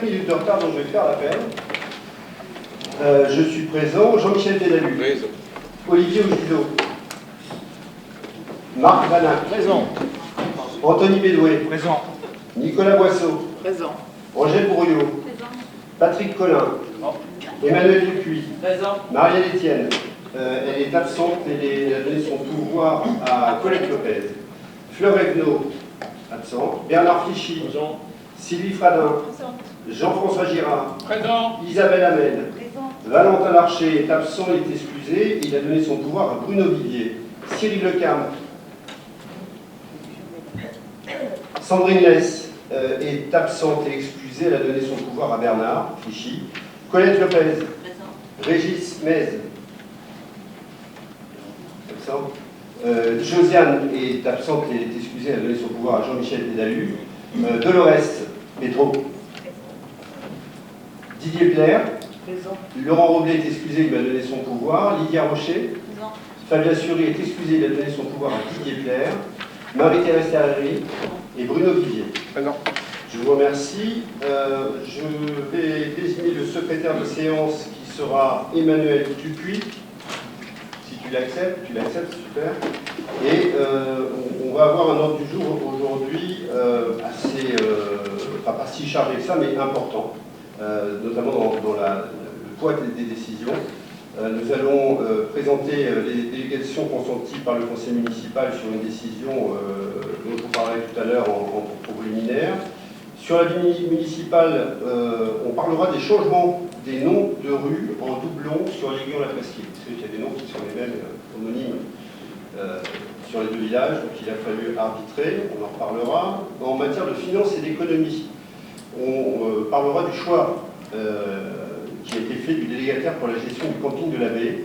minutes de retard, donc je vais faire la peine. Je suis présent. Jean-Michel Pédalu. Présent. Olivier Ogido. Marc Vanin. Présent. Anthony Bédoué. Présent. Nicolas Boisseau. Présent. Angèle Bourriot. Présent. Patrick Collin. Emmanuel Dupuis. Présent. Marielle Etienne. Elle est absente, elle a donné son pouvoir à Colette Lopez. Fleur Evenot, absent. Bernard Fichy. Présent. Sylvie Fradin. Présent. Jean-François Girard. Présent. Isabelle Hamel. Présent. Valentin Larcher est absent, il est excusé. Il a donné son pouvoir à Bruno Vivier. Cyril Lecam. Sandrine Less est absente et excusée. Elle a donné son pouvoir à Bernard Fichy. Colette Lopez. Présent. Régis Mez. Absent. Josiane est absente et est excusée. Elle a donné son pouvoir à Jean-Michel Pédalu. Dolores Petro. Didier Blair. Présent. Laurent Roblet est excusé, il m'a donné son pouvoir. Lydia Rocher. Présent. Fabien Sury est excusé, il a donné son pouvoir à Didier Blair. Marie-Thérèse Terreri et Bruno Vivier. Présent. Je vous remercie. Je vais désigner le secrétaire de séance qui sera Emmanuel Dupuis. Si tu l'acceptes, super. Et on va avoir un ordre du jour aujourd'hui assez, pas si chargé que ça, mais important, notamment dans le poids des décisions. Nous allons présenter les délégations consenties par le conseil municipal sur une décision dont on parlait tout à l'heure en propos liminaire. Sur la vie municipale, on parlera des changements des noms de rues en doublon sur l'Aiguillon-la-Presqu'île. Parce qu'il y a des noms qui sont les mêmes homonymes sur les deux villages, donc il a fallu arbitrer, on en reparlera. En matière de finances et d'économie, on parlera du choix qui a été fait du délégataire pour la gestion du camping de la baie.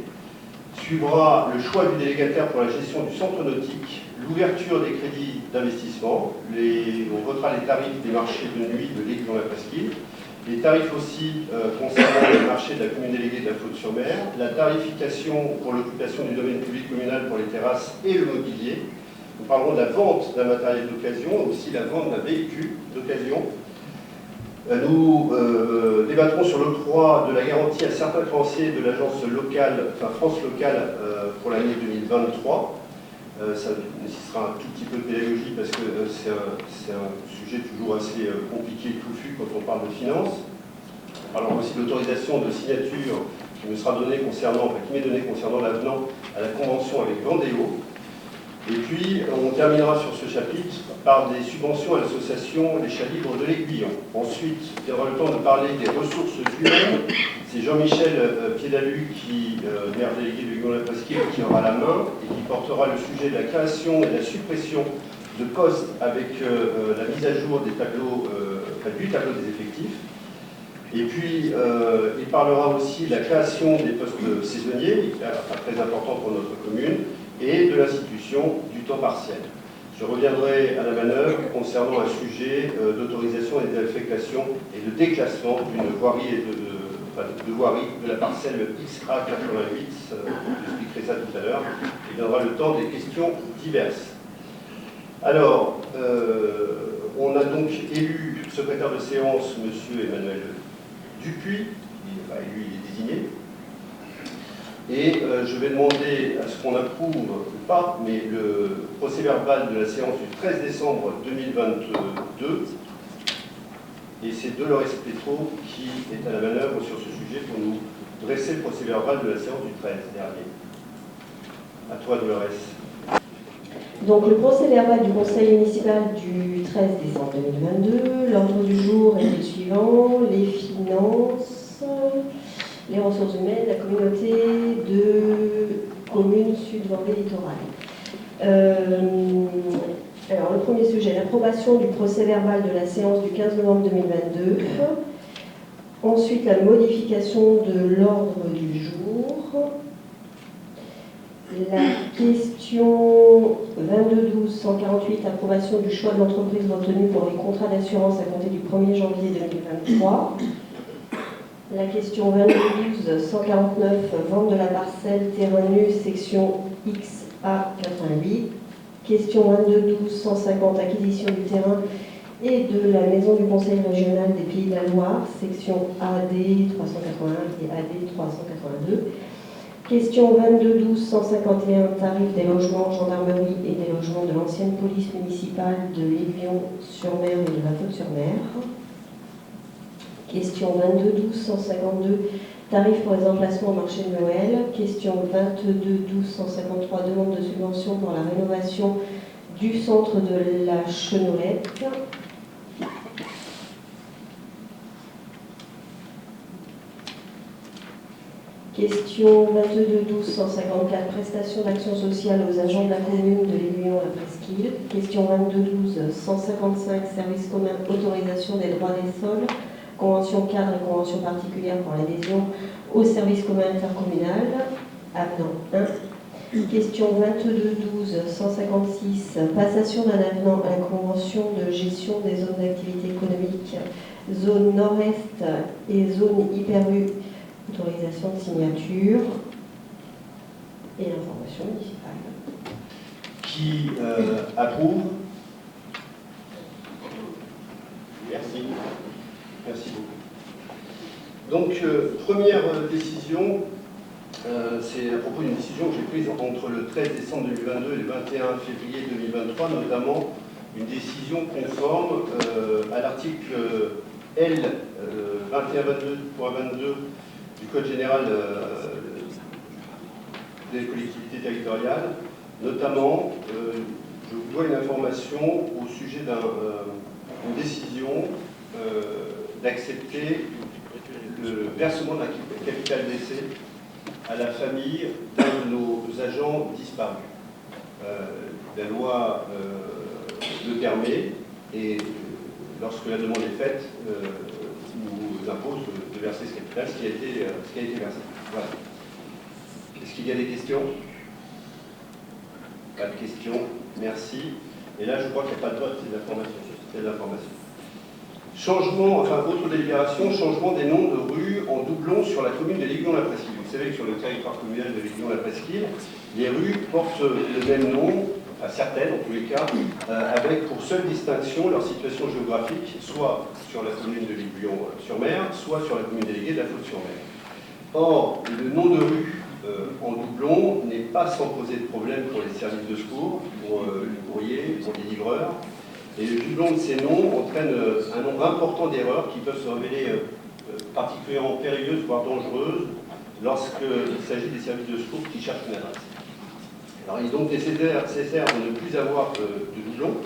Suivra le choix du délégataire pour la gestion du centre nautique, l'ouverture des crédits d'investissement, on votera les tarifs des marchés de nuit de l'Aiguillon-la-Presqu'île, les tarifs aussi concernant le marché de la commune déléguée de la Faute-sur-Mer, la tarification pour l'occupation du domaine public communal pour les terrasses et le mobilier. Nous parlerons de la vente d'un matériel d'occasion, aussi la vente d'un véhicule d'occasion. Nous débattrons sur l'octroi de la garantie à certains créanciers de l'agence locale, enfin France Locale, pour l'année 2023. Ça nécessitera un tout petit peu de pédagogie parce que c'est un sujet toujours assez compliqué et touffu quand on parle de finances. On parlera aussi de l'autorisation de signature qui me sera donnée concernant, qui m'est donnée concernant l'avenant à la convention avec Vendéo. Et puis, on terminera sur ce chapitre par des subventions à l'association Les Chats Libres de l'Aiguillon. Ensuite, il y aura le temps de parler des ressources humaines. C'est Jean-Michel Pédalu, maire délégué de l'Aiguillon-la-Presqu'île, qui aura la main et qui portera le sujet de la création et de la suppression de postes avec la mise à jour des tableaux, du tableau des effectifs. Et puis, il parlera aussi de la création des postes saisonniers, très important pour notre commune, et de l'institution du temps partiel. Je reviendrai à la manœuvre concernant un sujet d'autorisation et d'affectation et de déclassement d'une voirie de la parcelle XA88. J'expliquerai ça tout à l'heure. Il viendra le temps des questions diverses. Alors, on a donc élu secrétaire de séance, M. Emmanuel Dupuis. Lui, il est désigné. Et je vais demander à ce qu'on approuve, ou pas, mais le procès-verbal de la séance du 13 décembre 2022. Et c'est Dolores Petro qui est à la manœuvre sur ce sujet pour nous dresser le procès-verbal de la séance du 13 dernier. À toi, Dolores. Donc le procès-verbal du conseil municipal du 13 décembre 2022, l'ordre du jour est le suivant, les finances, les ressources humaines, la communauté de communes Sud-Vendée Littoral. Alors le premier sujet, l'approbation du procès-verbal de la séance du 15 novembre 2022. Ensuite, la modification de l'ordre du jour. La question 22-12-148, approbation du choix de l'entreprise retenue pour les contrats d'assurance à compter du 1er janvier 2023. La question 22-12-149, vente de la parcelle terrain nu, section XA88. Question 22-12-150, acquisition du terrain et de la Maison du Conseil régional des Pays de la Loire, section AD 381 et AD 382. Question 22-12-151, tarifs des logements gendarmerie et des logements de l'ancienne police municipale de l'Aiguillon-sur-Mer et de la Faute-sur-Mer. Question 22-12-152, tarifs pour les emplacements au marché de Noël. Question 22-12-153, demande de subvention pour la rénovation du centre de la Cheneurette. Question 22-12-154, prestation d'action sociale aux agents de la commune de l'Aiguillon-la-Presqu'île. Question 22-12-155, service commun, autorisation des droits des sols, convention cadre et convention particulière pour l'adhésion au service commun intercommunal, avenant 1. Question 22-12-156, passation d'un avenant à la convention de gestion des zones d'activité économique, zone nord-est et zone hyper-U, autorisation de signature et l'information municipale. Qui approuve? Merci. Merci beaucoup. Donc, première décision, c'est à propos d'une décision que j'ai prise entre le 13 décembre 2022 et le 21 février 2023, notamment une décision conforme à l'article L 2122.22 du Code général des collectivités territoriales. Notamment, je vous dois une information au sujet d'une décision d'accepter le versement d'un capital d'essai à la famille d'un de nos agents disparus. La loi le permet et lorsque la demande est faite, nous impose de verser ce capital, ce qui a été versé. Voilà. Est-ce qu'il y a des questions? Pas de questions. Merci. Et là, je crois qu'il n'y a pas de vote, c'est de l'information. Changement, enfin, autre délibération, changement des noms de rues en doublon sur la commune de l'Aiguillon-la-Presqu'île. Vous savez que sur le territoire communal de l'Aiguillon-la-Presqu'île, les rues portent le même nom, enfin certaines en tous les cas, avec pour seule distinction leur situation géographique, soit sur la commune de l'Aiguillon-sur-Mer, soit sur la commune déléguée de la Faute-sur-Mer. Or, le nom de rue en doublon n'est pas sans poser de problème pour les services de secours, pour le courrier, pour les livreurs. Et le doublon de ces noms entraîne un nombre important d'erreurs qui peuvent se révéler particulièrement périlleuses, voire dangereuses, lorsqu'il s'agit des services de secours qui cherchent une adresse. Alors, il est donc nécessaire de ne plus avoir de doublons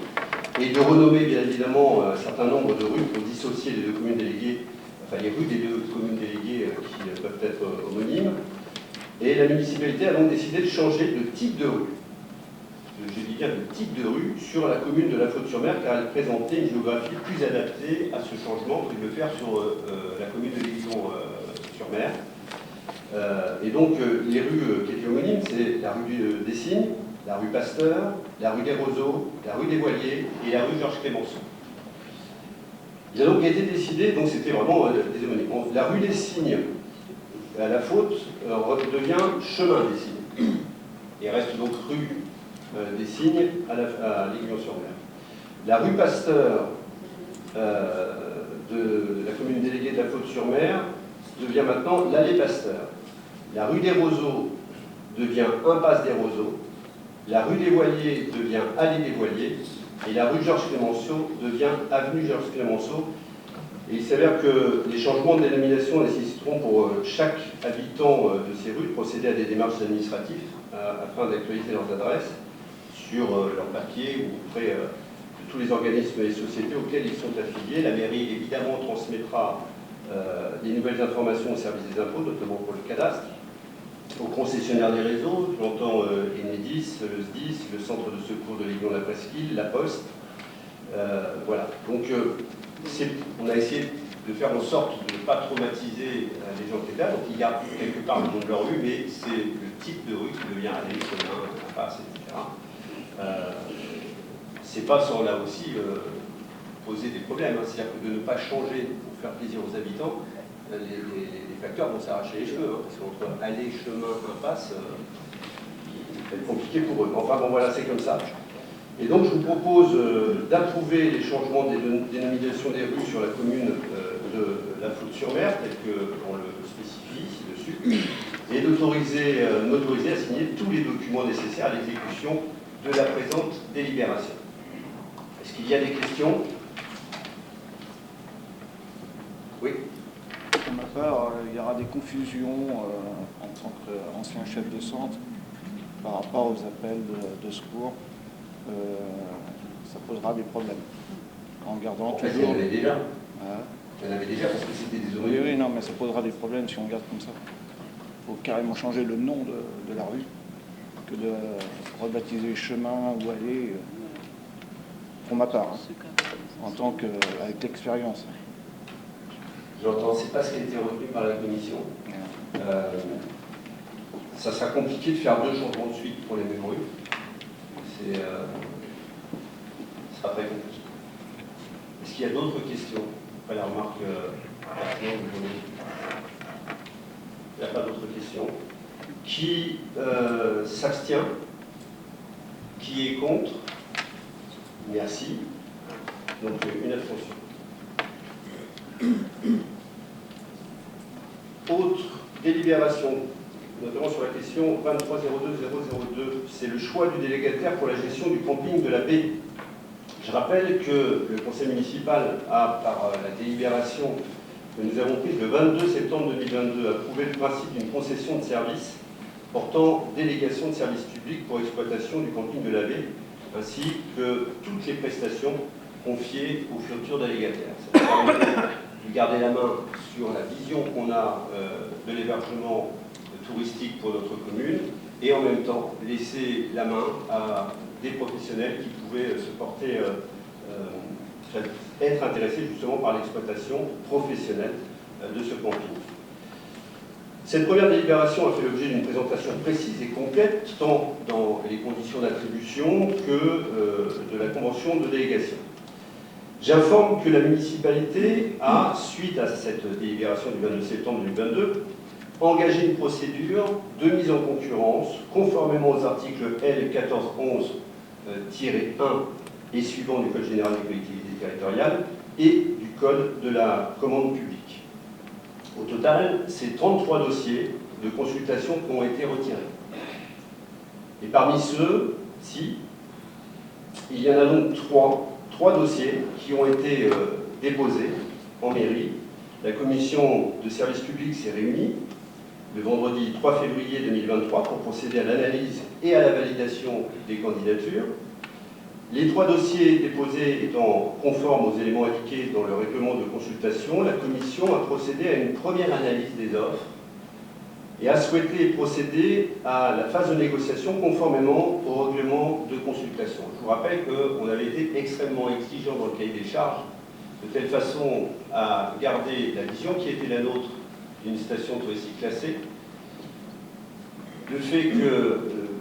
et de renommer bien évidemment un certain nombre de rues pour dissocier les deux communes déléguées, enfin les rues des deux communes déléguées qui peuvent être homonymes. Et la municipalité a donc décidé de changer de type de rue. Je dis bien de type de rue sur la commune de la Faute-sur-Mer, car elle présentait une géographie plus adaptée à ce changement que de le faire sur la commune de l'Aiguillon-sur-Mer. Et donc, les rues qui étaient homonymes, c'est la rue des Cygnes, la rue Pasteur, la rue des Roseaux, la rue des Voiliers et la rue Georges Clémenceau. Il a donc été décidé, donc c'était vraiment des homonymes. La rue des Cygnes, à la Faute, devient chemin des Cygnes. Et reste donc rue des Cygnes à l'Aiguillon-sur-Mer. La rue Pasteur de la commune déléguée de la Faute-sur-Mer devient maintenant l'allée Pasteur. La rue des Roseaux devient impasse des Roseaux. La rue des Voiliers devient allée des Voiliers. Et la rue Georges Clémenceau devient avenue Georges Clémenceau. Et il s'avère que les changements de dénomination nécessiteront pour chaque habitant de ces rues de procéder à des démarches administratives afin d'actualiser leurs adresses sur leur papier ou auprès de tous les organismes et sociétés auxquels ils sont affiliés. La mairie, évidemment, transmettra des nouvelles informations au service des impôts, notamment pour le cadastre, aux concessionnaires des réseaux, j'entends Enedis, le SDIS, le centre de secours de l'Aiguillon-la-Presqu'île, la Poste. Voilà. Donc, on a essayé de faire en sorte de ne pas traumatiser les gens qui étaient là. Donc, ils gardent quelque part le nom de leur rue, mais c'est le type de rue qui devient allée, chemin, impasse, etc. C'est pas sans là aussi poser des problèmes. Hein. C'est-à-dire que de ne pas changer pour faire plaisir aux habitants, les facteurs vont s'arracher les cheveux. Hein, parce qu'entre aller, chemin, impasse, c'est compliqué pour eux. Enfin bon, voilà, c'est comme ça. Et donc je vous propose d'approuver les changements des dénominations des rues sur la commune de La Flotte-sur-Mer, tel qu'on le spécifie ci-dessus, et m'autoriser à signer tous les documents nécessaires à l'exécution de la présente délibération. Est-ce qu'il y a des questions? Oui. Pour ma part, il y aura des confusions en tant qu'ancien chef de centre par rapport aux appels de secours. Ça posera des problèmes. En gardant En fait, toujours... il y en avait déjà. Hein? Il y en avait déjà parce que c'était des Oui, origines. oui, non, mais ça posera des problèmes si on garde comme ça. Il faut carrément changer le nom de la rue que de rebaptiser chemin ou allée, pour ma part, hein, en tant qu'avec l'expérience. J'entends, c'est pas ce qui a été retenu par la commission. Ça sera compliqué de faire 2 changements de suite pour les mêmes rues. Ce sera très compliqué. Est-ce qu'il y a d'autres questions après la remarque pertinente de René? Il n'y a pas d'autres questions. Qui s'abstient? Qui est contre? Merci. Donc une abstention. Autre délibération, notamment sur la question 2302-002, c'est le choix du délégataire pour la gestion du camping de la baie. Je rappelle que le conseil municipal a, par la délibération que nous avons prise le 22 septembre 2022, approuvé le principe d'une concession de service portant délégation de service public pour exploitation du camping de la baie, ainsi que toutes les prestations confiées aux futurs délégataires. Ça permet de garder la main sur la vision qu'on a de l'hébergement touristique pour notre commune et en même temps laisser la main à des professionnels qui pouvaient se porter, être intéressés justement par l'exploitation professionnelle de ce camping. Cette première délibération a fait l'objet d'une présentation précise et complète, tant dans les conditions d'attribution que de la convention de délégation. J'informe que la municipalité a, suite à cette délibération du 22 septembre 2022, engagé une procédure de mise en concurrence conformément aux articles L. 1411-1 et suivant du Code général des collectivités territoriales et du Code de la commande publique. Au total, c'est 33 dossiers de consultation qui ont été retirés. Et parmi ceux-ci, il y en a donc trois dossiers qui ont été déposés en mairie. La commission de service public s'est réunie le vendredi 3 février 2023 pour procéder à l'analyse et à la validation des candidatures. Les 3 dossiers déposés étant conformes aux éléments indiqués dans le règlement de consultation, la commission a procédé à une première analyse des offres et a souhaité procéder à la phase de négociation conformément au règlement de consultation. Je vous rappelle qu'on avait été extrêmement exigeant dans le cahier des charges, de telle façon à garder la vision qui était la nôtre d'une station touristique classée, le fait que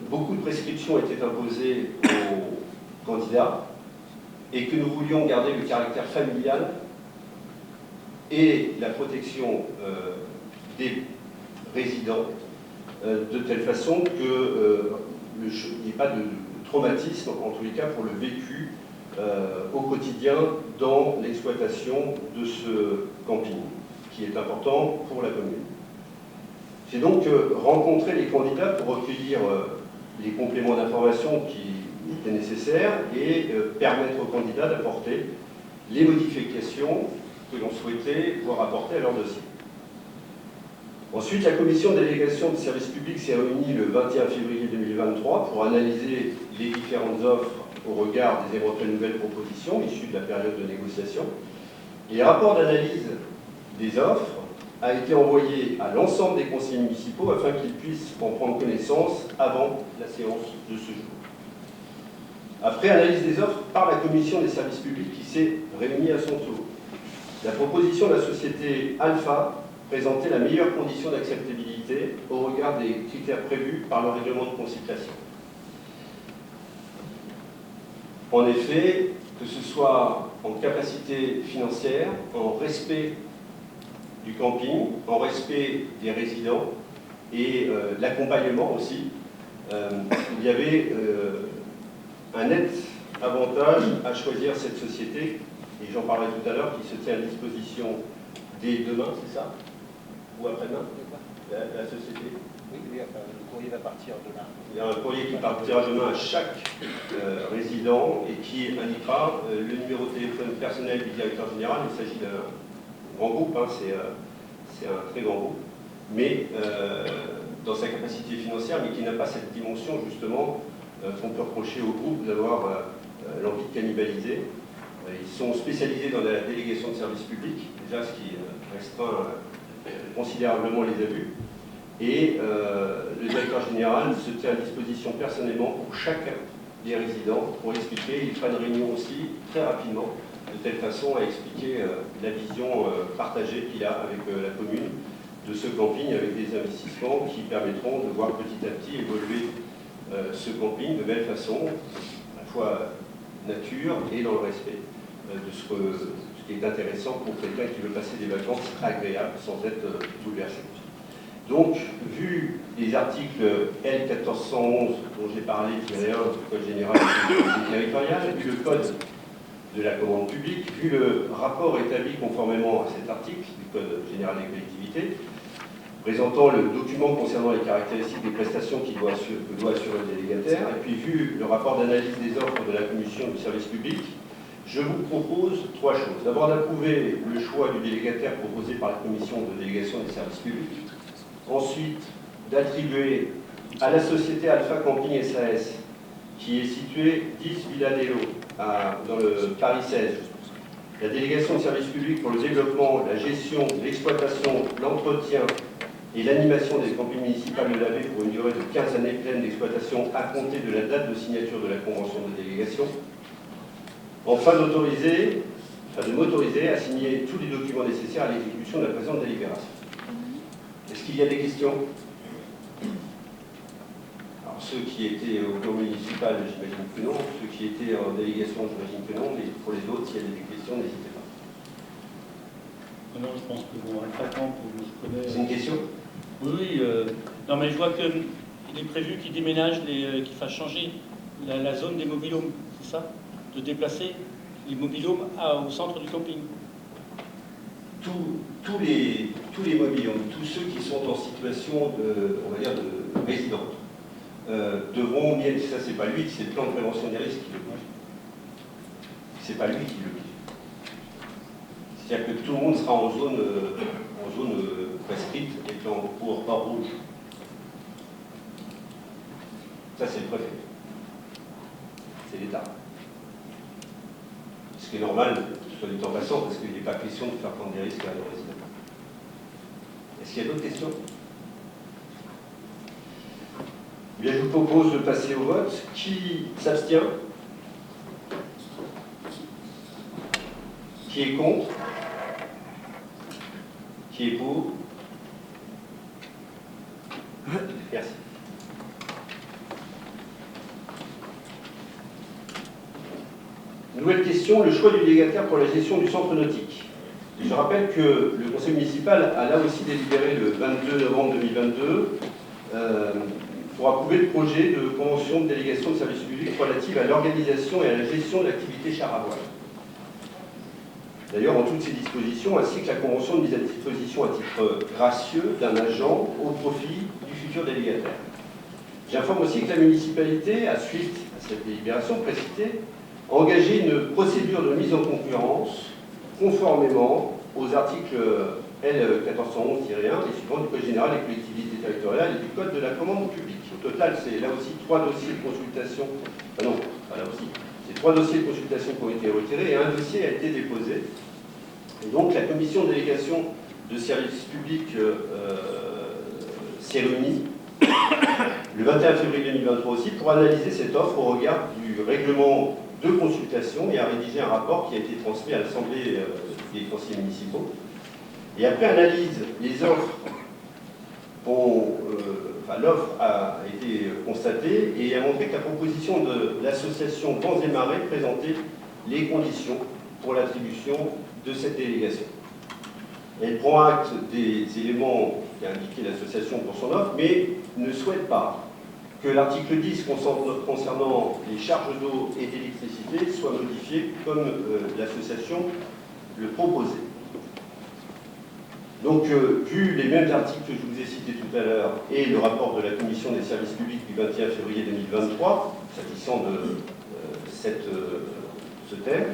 beaucoup de prescriptions étaient imposées aux candidats et que nous voulions garder le caractère familial et la protection des résidents de telle façon qu'il n'y ait pas de traumatisme, en tous les cas pour le vécu au quotidien dans l'exploitation de ce camping, qui est important pour la commune. J'ai donc rencontré les candidats pour recueillir les compléments d'information qui étaient nécessaires et permettre aux candidats d'apporter les modifications que l'on souhaitait voir apporter à leur dossier. Ensuite, la commission de délégation de service public s'est réunie le 21 février 2023 pour analyser les différentes offres au regard des éventuelles nouvelles propositions issues de la période de négociation. Et les rapports d'analyse des offres a été envoyé à l'ensemble des conseillers municipaux afin qu'ils puissent en prendre connaissance avant la séance de ce jour. Après analyse des offres par la commission des services publics qui s'est réunie à son tour, la proposition de la société Alpha présentait la meilleure condition d'acceptabilité au regard des critères prévus par le règlement de consultation. En effet, que ce soit en capacité financière, en respect du camping, en respect des résidents et l'accompagnement aussi, il y avait un net avantage à choisir cette société, et j'en parlais tout à l'heure, qui se tient à disposition dès demain, c'est ça? Ou après-demain, la société? Oui, le courrier va partir demain. Il y a un courrier qui partira demain à chaque résident et qui indiquera le numéro de téléphone personnel du directeur général. Il s'agit d'un grand groupe, hein, c'est un très grand groupe, mais dans sa capacité financière, mais qui n'a pas cette dimension justement qu'on peut reprocher au groupe d'avoir l'envie de cannibaliser. Ils sont spécialisés dans la délégation de services publics, déjà ce qui restreint considérablement les abus. Et le directeur général se tient à disposition personnellement pour chacun des résidents pour expliquer. Il fera une réunion aussi très rapidement, de telle façon à expliquer la vision partagée qu'il a avec la commune de ce camping, avec des investissements qui permettront de voir petit à petit évoluer ce camping de belle façon, à la fois nature et dans le respect de ce qui est intéressant pour quelqu'un qui veut passer des vacances agréables sans être bouleversé. Donc, vu les articles L1411 dont j'ai parlé, tiré 1 du Code général des collectivités territoriales, vu le Code de la commande publique, vu le rapport établi conformément à cet article du Code général des collectivités, présentant le document concernant les caractéristiques des prestations que doit assurer le délégataire, et puis vu le rapport d'analyse des offres de la commission du service public, je vous propose trois choses. D'abord, d'approuver le choix du délégataire proposé par la commission de délégation des services publics. Ensuite, d'attribuer à la société Alpha Camping SAS, qui est située 10 Villa Dello, dans le Paris 16, la délégation de services publics pour le développement, la gestion, l'exploitation, l'entretien et l'animation des campings municipaux de l'AV pour une durée de 15 années pleines d'exploitation à compter de la date de signature de la convention de délégation. Enfin, de m'autoriser à signer tous les documents nécessaires à l'exécution de la présente délibération. Est-ce qu'il y a des questions? Alors, ceux qui étaient au bureau municipal, j'imagine que non. Ceux qui étaient en délégation, j'imagine que non. Mais pour les autres, s'il y a des questions, n'hésitez pas. Non, je pense que bon, Alpha Camp, je connais. C'est une question? Oui, non, mais je vois qu'il est prévu qu'il déménage, qu'il fasse changer la zone des mobilhomes, c'est ça? De déplacer les mobilhomes au centre du camping. Tous les mobilhomes, tous ceux qui sont en situation on va dire, de résidence, devront, ça c'est pas lui, c'est le plan de prévention des risques qui le dit. C'est pas lui qui le dit. C'est-à-dire que tout le monde sera en zone prescrite et plan hors rouge. Ça c'est le préfet. C'est l'État. Ce qui est normal, soit du temps passant, parce qu'il n'est pas question de faire prendre des risques à nos résidents. Est-ce qu'il y a d'autres questions? Bien, je vous propose de passer au vote. Qui s'abstient? Qui est contre? Qui est pour? Merci. Nouvelle question, le choix du délégataire pour la gestion du centre nautique. Je rappelle que le conseil municipal a là aussi délibéré le 22 novembre 2022 pour approuver le projet de convention de délégation de services publics relative à l'organisation et à la gestion de l'activité char à voile. D'ailleurs, en toutes ces dispositions, ainsi que la convention de mise à disposition à titre gracieux d'un agent au profit du futur délégataire. J'informe aussi que la municipalité, à suite à cette délibération précitée, a engagé une procédure de mise en concurrence conformément aux articles L1411-1 et suivants du Code général des collectivités territoriales et du Code de la commande publique. Au total, c'est là aussi 3 dossiers de consultation. Ah non, pas là aussi. C'est 3 dossiers de consultation qui ont été retirés et un dossier a été déposé. Et donc la commission de délégation de services publics s'est réunie le 21 février 2023 aussi pour analyser cette offre au regard du règlement de consultation et a rédigé un rapport qui a été transmis à l'Assemblée des conseillers municipaux. Et après analyse, les offres l'offre a été constatée et a montré que la proposition de l'association Vents et Marées présentait les conditions pour l'attribution de cette délégation. Elle prend acte des éléments qu'a indiqué l'association pour son offre, mais ne souhaite pas que l'article 10 concernant les charges d'eau et d'électricité soit modifié comme l'association le proposait. Donc, vu les mêmes articles que je vous ai cités tout à l'heure et le rapport de la Commission des services publics du 21 février 2023, s'agissant de ce thème,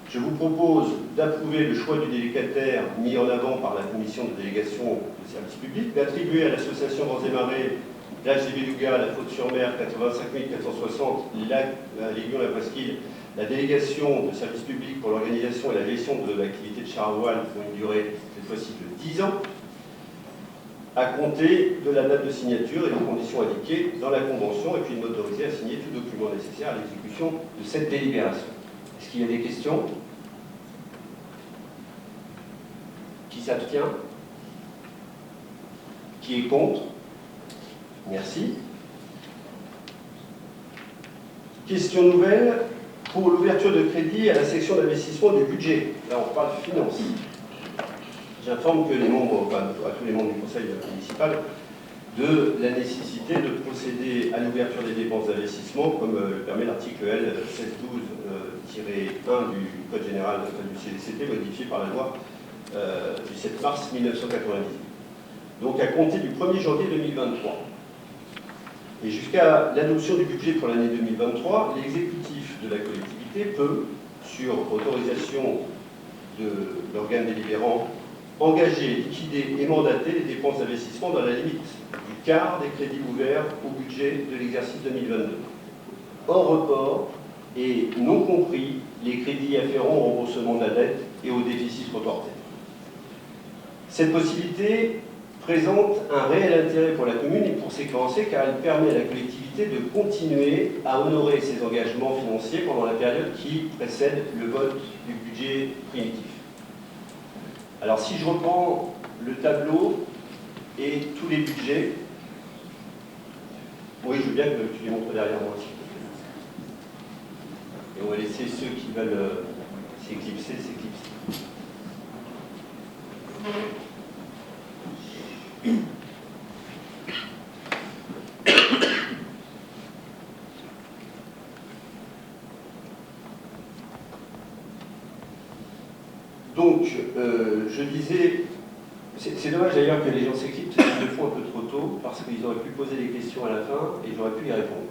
je vous propose d'approuver le choix du délégataire mis en avant par la Commission de délégation des services publics, d'attribuer à l'association Vents et Marées, l'âge des Bélugas, la Faute-sur-Mer, 85 460, l'Aiguillon, la Presqu'île, la délégation de services publics pour l'organisation et la gestion de l'activité de char à voile pour une durée, cette fois-ci, de 10 ans, à compter de la date de signature et des conditions indiquées dans la Convention, et puis de m'autoriser à signer tout document nécessaire à l'exécution de cette délibération. Est-ce qu'il y a des questions? Qui s'abstient? Qui est contre? Merci. Question nouvelle pour l'ouverture de crédit à la section d'investissement du budget. Là, on parle de finances. J'informe que les membres, enfin, à tous les membres du conseil municipal, de la nécessité de procéder à l'ouverture des dépenses d'investissement, comme le permet l'article L 1612-1 du Code général du CDCT, modifié par la loi du 7 mars 1998. Donc à compter du 1er janvier 2023. Et jusqu'à l'adoption du budget pour l'année 2023, l'exécutif de la collectivité peut, sur autorisation de l'organe délibérant, engager, liquider et mandater les dépenses d'investissement dans la limite du quart des crédits ouverts au budget de l'exercice 2022. Hors report et non compris les crédits afférents au remboursement de la dette et au déficit reporté. Cette possibilité présente un réel intérêt pour la commune et pour ses créanciers car elle permet à la collectivité de continuer à honorer ses engagements financiers pendant la période qui précède le vote du budget primitif. Alors si je reprends le tableau et tous les budgets, oui je veux bien que tu les montres derrière moi aussi. Et on va laisser ceux qui veulent s'éclipser, s'éclipser. Donc, je disais, c'est dommage d'ailleurs que les gens s'équipent, ils le font un peu trop tôt, parce qu'ils auraient pu poser des questions à la fin et j'aurais pu y répondre.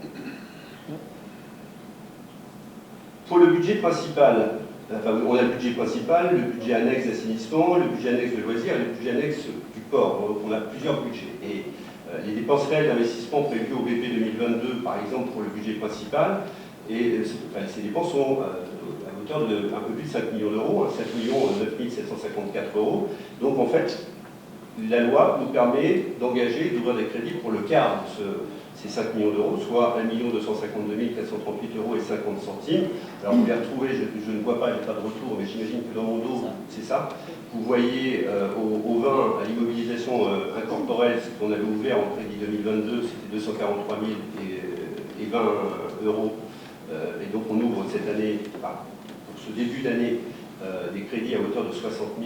Pour le budget principal, enfin, on a le budget principal, le budget annexe d'assainissement, le budget annexe de loisirs et le budget annexe du port. Donc on a plusieurs budgets. Et les dépenses réelles d'investissement prévues au BP 2022, par exemple, pour le budget principal, et ces dépenses sont à hauteur de un peu plus de 5 millions d'euros, 5 9 754 euros. Donc en fait, la loi nous permet d'engager, d'ouvrir des crédits pour le quart de ces 5 millions d'euros, soit 1 252 438 euros et 50 centimes. Alors vous les retrouvez, je ne vois pas, je n'ai pas de retour, mais j'imagine que dans mon dos, c'est ça. Vous voyez au vin, à l'immobilisation incorporelle, ce qu'on avait ouvert en crédit 2022, c'était 243 000 et 20 euros. Et donc on ouvre cette année, pour ce début d'année, des crédits à hauteur de 60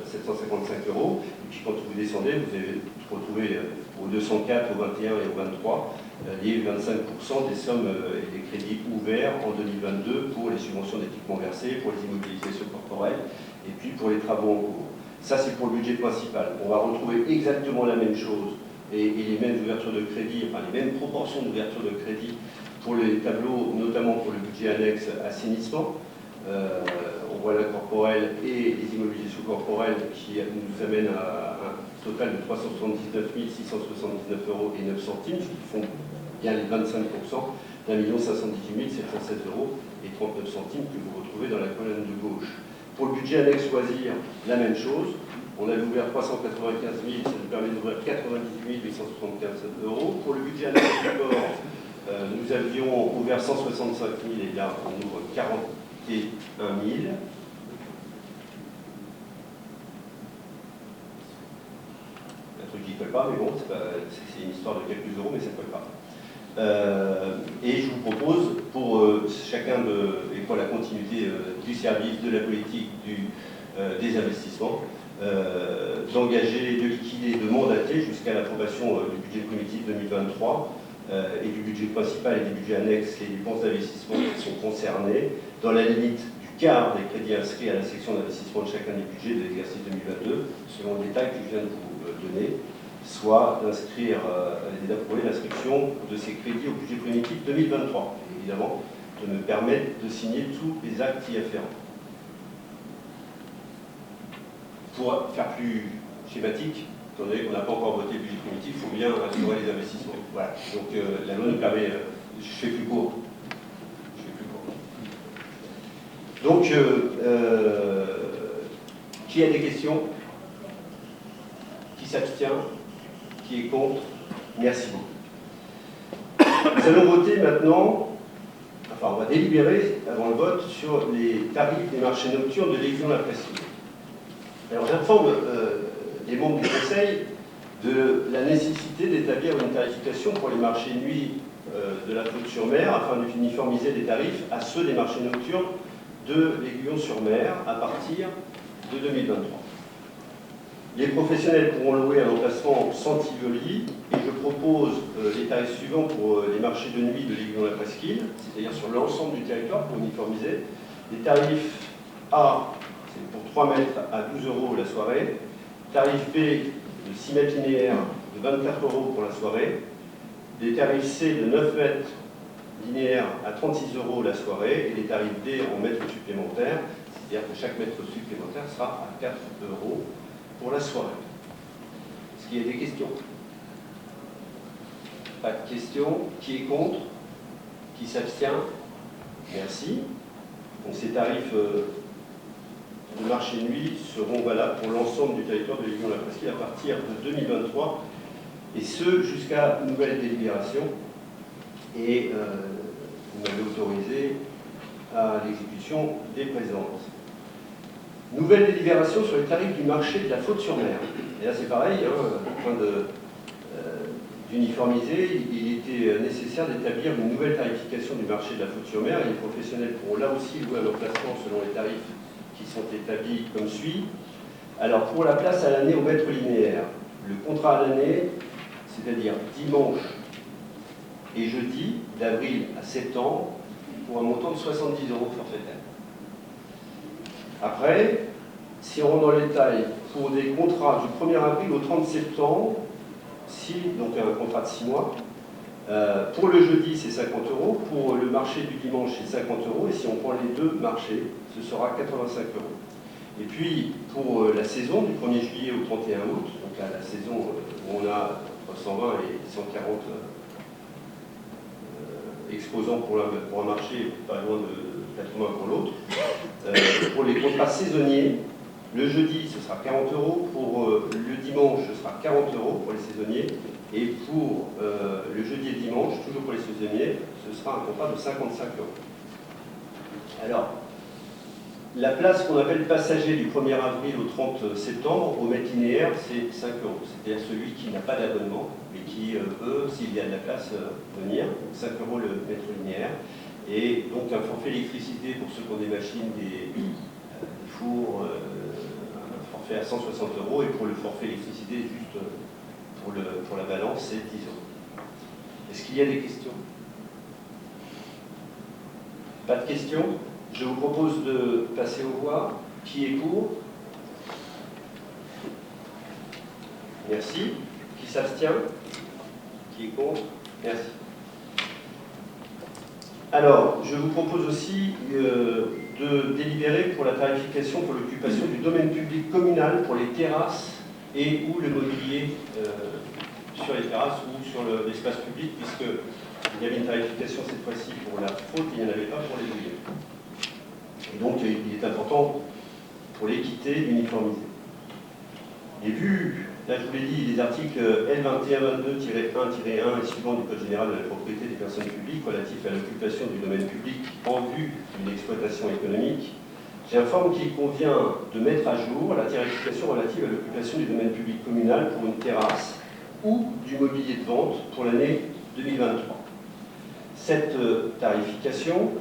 755 euros. Et puis quand vous descendez, vous allez retrouver au 204, au 21 et au 23, les 25% des sommes et des crédits ouverts en 2022 pour les subventions d'équipement versées, pour les immobilisations corporelles et puis pour les travaux en cours. Ça, c'est pour le budget principal. On va retrouver exactement la même chose et les mêmes ouvertures de crédit, enfin les mêmes proportions d'ouverture de crédit pour les tableaux, notamment pour le budget annexe assainissement. On voit l'incorporel et les immobilisations corporelles qui nous amènent à un total de 379 679 euros et 9 centimes, ce qui font bien les 25% d'1 518 716 euros et 39 centimes que vous retrouvez dans la colonne de gauche. Pour le budget annexe loisirs, la même chose. On a ouvert 395 000, ça nous permet d'ouvrir 98 875 euros. Pour le budget annexe du port, nous avions ouvert 165 000 et là on ouvre 41 000. Un truc qui ne colle pas, mais bon, c'est une histoire de quelques euros, mais ça ne colle pas. Et je vous propose, pour chacun et pour la continuité du service, de la politique des investissements, d'engager, de liquider, de mandater jusqu'à l'approbation du budget primitif 2023 et du budget principal et des budgets annexes les dépenses d'investissement qui sont concernées, dans la limite du quart des crédits inscrits à la section d'investissement de chacun des budgets de l'exercice 2022, selon le détail que je viens de vous donner, soit d'approuver l'inscription de ces crédits au budget primitif 2023, et évidemment de me permettre de signer tous les actes y afférents. Pour faire plus schématique, étant donné qu'on n'a pas encore voté le budget primitif, il faut bien assurer les investissements. Voilà. Donc la loi nous permet, je fais plus court. Donc, qui a des questions? Qui s'abstient? Qui est contre? Merci beaucoup. Nous allons voter maintenant, enfin on va délibérer avant le vote sur les tarifs des marchés nocturnes de l'Aiguillon la Presqu'île. Alors j'informe les membres du Conseil de la nécessité d'établir une tarification pour les marchés nuit de la Faute-sur-Mer afin d'uniformiser les tarifs à ceux des marchés nocturnes de l'Aiguillon-sur-Mer à partir de 2023. Les professionnels pourront louer un emplacement sans Tivoli et je propose les tarifs suivants pour les marchés de nuit de l'Aiguillon-la-Presqu'île, c'est-à-dire sur l'ensemble du territoire pour uniformiser. Les tarifs A, c'est pour 3 mètres à 12 € la soirée. Tarif B de 6 mètres linéaires de 24 € pour la soirée. Les tarifs C de 9 mètres linéaires à 36 € la soirée. Et les tarifs D en mètres supplémentaires, c'est-à-dire que chaque mètre supplémentaire sera à 4 € pour la soirée. Est-ce qu'il y a des questions? Pas de questions. Qui est contre? Qui s'abstient? Merci. Donc ces tarifs de marché nuit seront valables pour l'ensemble du territoire de l'Aiguillon-la-Presqu'île à partir de 2023, et ce jusqu'à nouvelle délibération. Et vous m'avez autorisé à l'exécution des présentes. Nouvelle délibération sur les tarifs du marché de la Faute-sur-Mer. Et là c'est pareil, en train d'uniformiser, il était nécessaire d'établir une nouvelle tarification du marché de la Faute-sur-Mer et les professionnels pourront là aussi louer un emplacement selon les tarifs qui sont établis comme suit. Alors pour la place à l'année au mètre linéaire, le contrat à l'année, c'est-à-dire dimanche et jeudi, d'avril à septembre, pour un montant de 70 € forfaitaire. Après, si on rentre dans le détail, pour des contrats du 1er avril au 30 septembre, donc un contrat de 6 mois, pour le jeudi c'est 50 €, pour le marché du dimanche c'est 50 €, et si on prend les deux marchés, ce sera 85 €. Et puis pour la saison du 1er juillet au 31 août, donc la saison où on a entre 120 et 140 exposants pour un marché, pas loin de 80 pour l'autre. Pour les contrats saisonniers, le jeudi ce sera 40 €, pour le dimanche ce sera 40 € pour les saisonniers, et pour le jeudi et le dimanche, toujours pour les saisonniers, ce sera un contrat de 55 €. Alors, la place qu'on appelle passager du 1er avril au 30 septembre, au mètre linéaire, c'est 5 €. C'est-à-dire celui qui n'a pas d'abonnement, mais qui peut, s'il y a de la place, venir. 5 € le mètre linéaire. Et donc un forfait électricité pour ceux qui ont des machines, des fours, un forfait à 160 €. Et pour le forfait électricité, juste pour la balance, c'est 10 €. Est-ce qu'il y a des questions? Pas de questions? Je vous propose de passer aux voix. Qui est pour? Merci. Qui s'abstient? Qui est contre? Merci. Alors, je vous propose aussi de délibérer pour la tarification pour l'occupation du domaine public communal pour les terrasses et ou le mobilier sur les terrasses ou sur l'espace public, puisqu'il y avait une tarification cette fois-ci pour la faute et il n'y en avait pas pour les lieux. Et donc, il est important pour l'équité d'uniformiser. Et vu, là je vous l'ai dit, les articles L2122-1-1 et suivants du Code général de la propriété des personnes publiques relatifs à l'occupation du domaine public en vue d'une exploitation économique, j'informe qu'il convient de mettre à jour la tarification relative à l'occupation du domaine public communal pour une terrasse ou du mobilier de vente pour l'année 2023. Cette tarification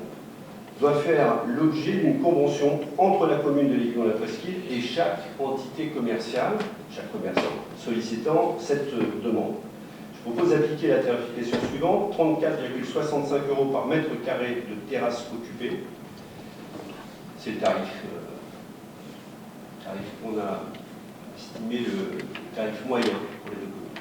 doit faire l'objet d'une convention entre la commune de l'Aiguillon-la-Presqu'île et chaque entité commerciale, chaque commerçant, sollicitant cette demande. Je propose d'appliquer la tarification suivante, 34,65 € par mètre carré de terrasse occupée. C'est le tarif qu'on a estimé le tarif moyen pour les deux communes.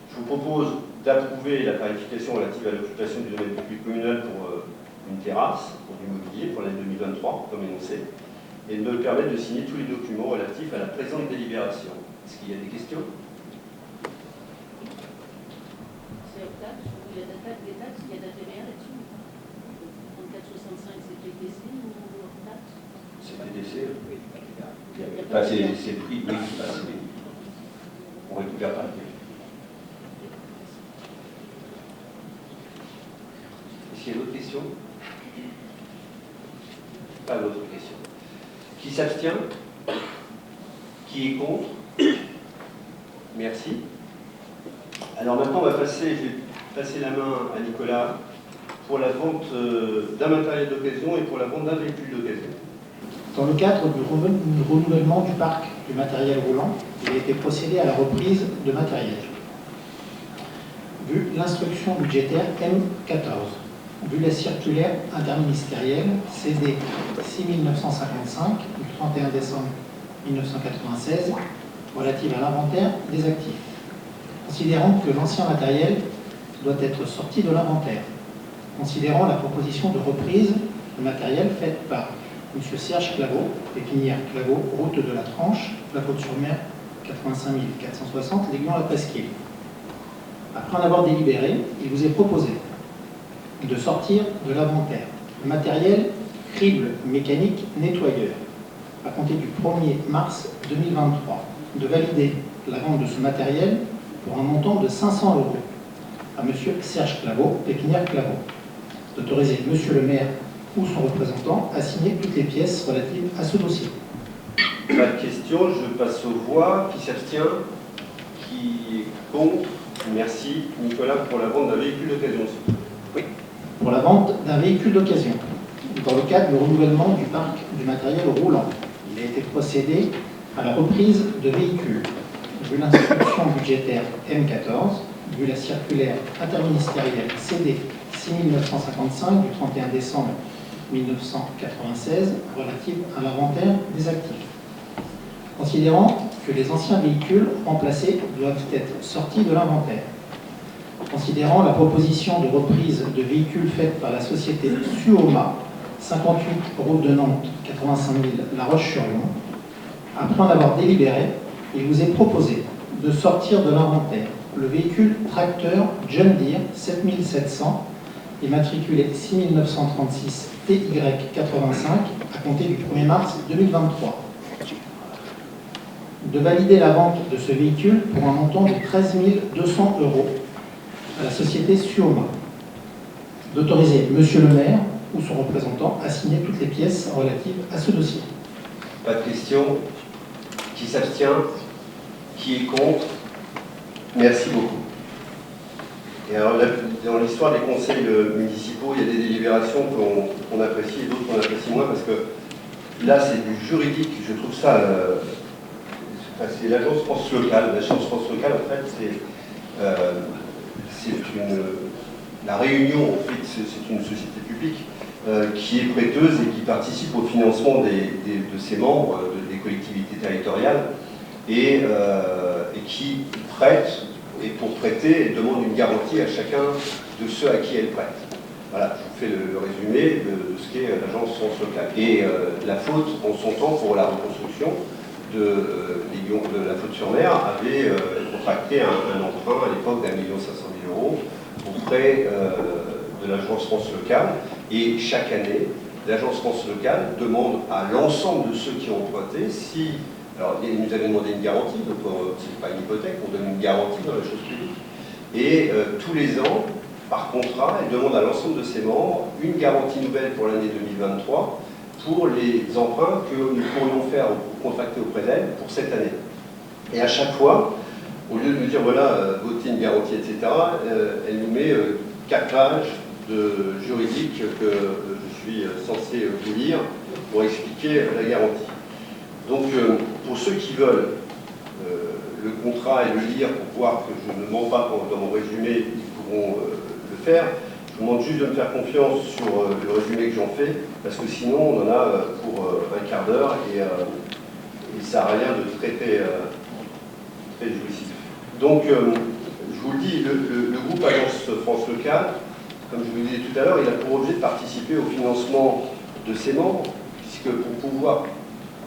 Je vous propose d'approuver la tarification relative à l'occupation du domaine public communal pour une terrasse, pour l'immobilier, pour l'année 2023, comme énoncé, et de me permettre de signer tous les documents relatifs à la présente délibération. Est-ce qu'il y a des questions? C'est hors taxe, il y a des taxes, il y a de la TVA là-dessus. 34,65 c'est TTC ou hors taxe? C'est TTC. Enfin, c'est le prix, oui, on ne récupère pas. Est-ce qu'il y a d'autres questions? Pas d'autres questions. Qui s'abstient? Qui est contre? Merci. Alors maintenant, je vais passer la main à Nicolas pour la vente d'un matériel d'occasion et pour la vente d'un véhicule d'occasion. Dans le cadre du renouvellement du parc du matériel roulant, il a été procédé à la reprise de matériel. Vu l'instruction budgétaire M14, vu la circulaire interministérielle CD 6955 du 31 décembre 1996 relative à l'inventaire des actifs, considérant que l'ancien matériel doit être sorti de l'inventaire, considérant la proposition de reprise de matériel faite par M. Serge Claveau, pépinière Claveau, route de la Tranche, la Côte-sur-Mer, 85 460, l'Aiguillon-la-Presqu'île. Après en avoir délibéré, il vous est proposé de sortir de l'inventaire le matériel crible mécanique nettoyeur à compter du 1er mars 2023, de valider la vente de ce matériel pour un montant de 500 € à M. Serge Claveau, pépinière Claveau, d'autoriser M. le maire ou son représentant à signer toutes les pièces relatives à ce dossier. Pas de questions, je passe aux voix. Qui s'abstient? Qui est contre? Merci. Nicolas, pour la vente d'un véhicule d'occasion. Oui. Pour la vente d'un véhicule d'occasion, dans le cadre du renouvellement du parc du matériel roulant, il a été procédé à la reprise de véhicules, vu l'instruction budgétaire M14, vu la circulaire interministérielle CD 6955 du 31 décembre 1996 relative à l'inventaire des actifs. Considérant que les anciens véhicules remplacés doivent être sortis de l'inventaire. Considérant la proposition de reprise de véhicules faite par la société Suoma, 58 route de Nantes, 85 000 La Roche-sur-Yon, après en avoir délibéré, il vous est proposé de sortir de l'inventaire le véhicule tracteur John Deere 7700, immatriculé 6936 TY85 à compter du 1er mars 2023. De valider la vente de ce véhicule pour un montant de 13 200 € à la société Suoma. D'autoriser Monsieur le maire ou son représentant à signer toutes les pièces relatives à ce dossier. Pas de questions. Qui s'abstient? Qui est contre? Merci beaucoup. Et alors, dans l'histoire des conseils municipaux, il y a des délibérations qu'on apprécie et d'autres qu'on apprécie moins, parce que là, c'est du juridique. Je trouve ça... c'est l'agence France locale. L'agence France locale, en fait, c'est la Réunion, en fait, c'est une société publique qui est prêteuse et qui participe au financement de ses membres, des collectivités territoriales, et qui prête, et pour prêter, elle demande une garantie à chacun de ceux à qui elle prête. Voilà, je vous fais le résumé de ce qu'est l'agence France locale. Et la faute, en son temps, pour la reconstruction de la Faute-sur-Mer, avait contracté un emprunt à l'époque d'1 500 000 € auprès de l'agence France locale. Et chaque année, l'agence France locale demande à l'ensemble de ceux qui ont emprunté si... Alors, il nous avait demandé une garantie, donc c'est pas une hypothèque, on donne une garantie dans la chose publique. Et tous les ans, par contrat, elle demande à l'ensemble de ses membres une garantie nouvelle pour l'année 2023 pour les emprunts que nous pourrions faire ou contracter auprès d'elle pour cette année. Et à chaque fois, au lieu de nous dire, voilà, votez une garantie, etc., elle nous met 4 pages juridique que je suis censé vous lire pour expliquer la garantie. Donc, pour ceux qui veulent le contrat et le lire pour voir que je ne mens pas dans mon résumé, ils pourront le faire. Je vous demande juste de me faire confiance sur le résumé que j'en fais, parce que sinon on en a pour un quart d'heure et ça n'a rien de très jouissif. Donc, je vous le dis, le groupe Agence France Locale, comme je vous le disais tout à l'heure, il a pour objet de participer au financement de ses membres, puisque pour pouvoir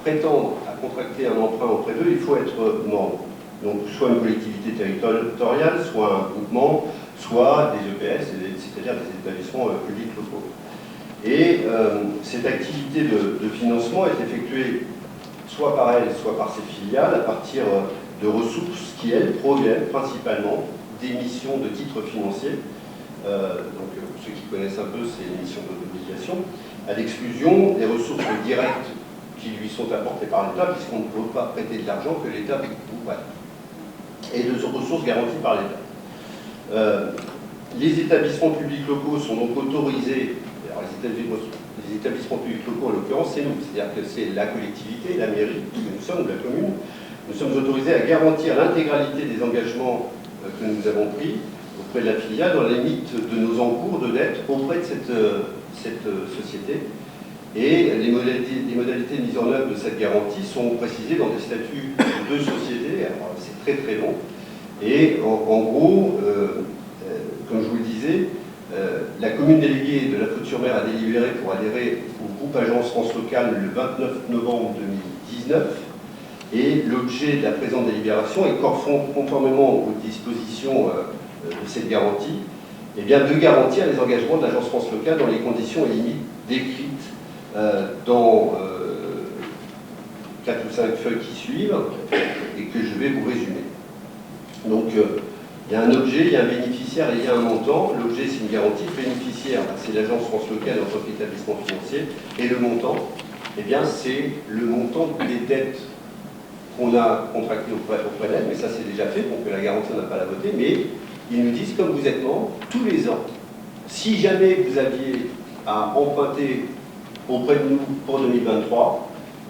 prétendre à contracter un emprunt auprès d'eux, il faut être membre. Donc, soit une collectivité territoriale, soit un groupement, soit des EPS, c'est-à-dire des établissements publics locaux. Et cette activité de financement est effectuée soit par elle, soit par ses filiales, à partir de ressources qui, elles, proviennent principalement d'émissions de titres financiers. Donc, ceux qui connaissent un peu, c'est l'émission d'obligation, à l'exclusion des ressources directes qui lui sont apportées par l'État, puisqu'on ne peut pas prêter de l'argent que l'État vous prête, et de ressources garanties par l'État. Les établissements publics locaux sont donc autorisés, alors les établissements publics locaux en l'occurrence c'est nous, c'est-à-dire que c'est la collectivité, la mairie, que nous sommes, la commune, nous sommes autorisés à garantir l'intégralité des engagements que nous avons pris auprès de la filiale dans la limite de nos encours de dette auprès de cette société. Et les modalités de mise en œuvre de cette garantie sont précisées dans des statuts de société, alors c'est très long, et en gros, comme je vous le disais, la commune déléguée de La Faute-sur-Mer a délibéré pour adhérer au groupe Agence France Locale le 29 novembre 2019, et l'objet de la présente délibération est conformément aux dispositions de cette garantie, eh bien, de garantir les engagements de l'Agence France Locale dans les conditions et limites décrites dans 4 ou 5 feuilles qui suivent et que je vais vous résumer. Donc, il y a un objet, il y a un bénéficiaire et il y a un montant. L'objet, c'est une garantie. Le bénéficiaire, c'est l'Agence France Locale en tant qu'établissement financier. Et le montant, eh bien, c'est le montant des dettes qu'on a contractées auprès d'elle, mais ça, c'est déjà fait, donc la garantie, on n'a pas à la voter. Mais ils nous disent, comme vous êtes membre, tous les ans, si jamais vous aviez à emprunter auprès de nous pour 2023,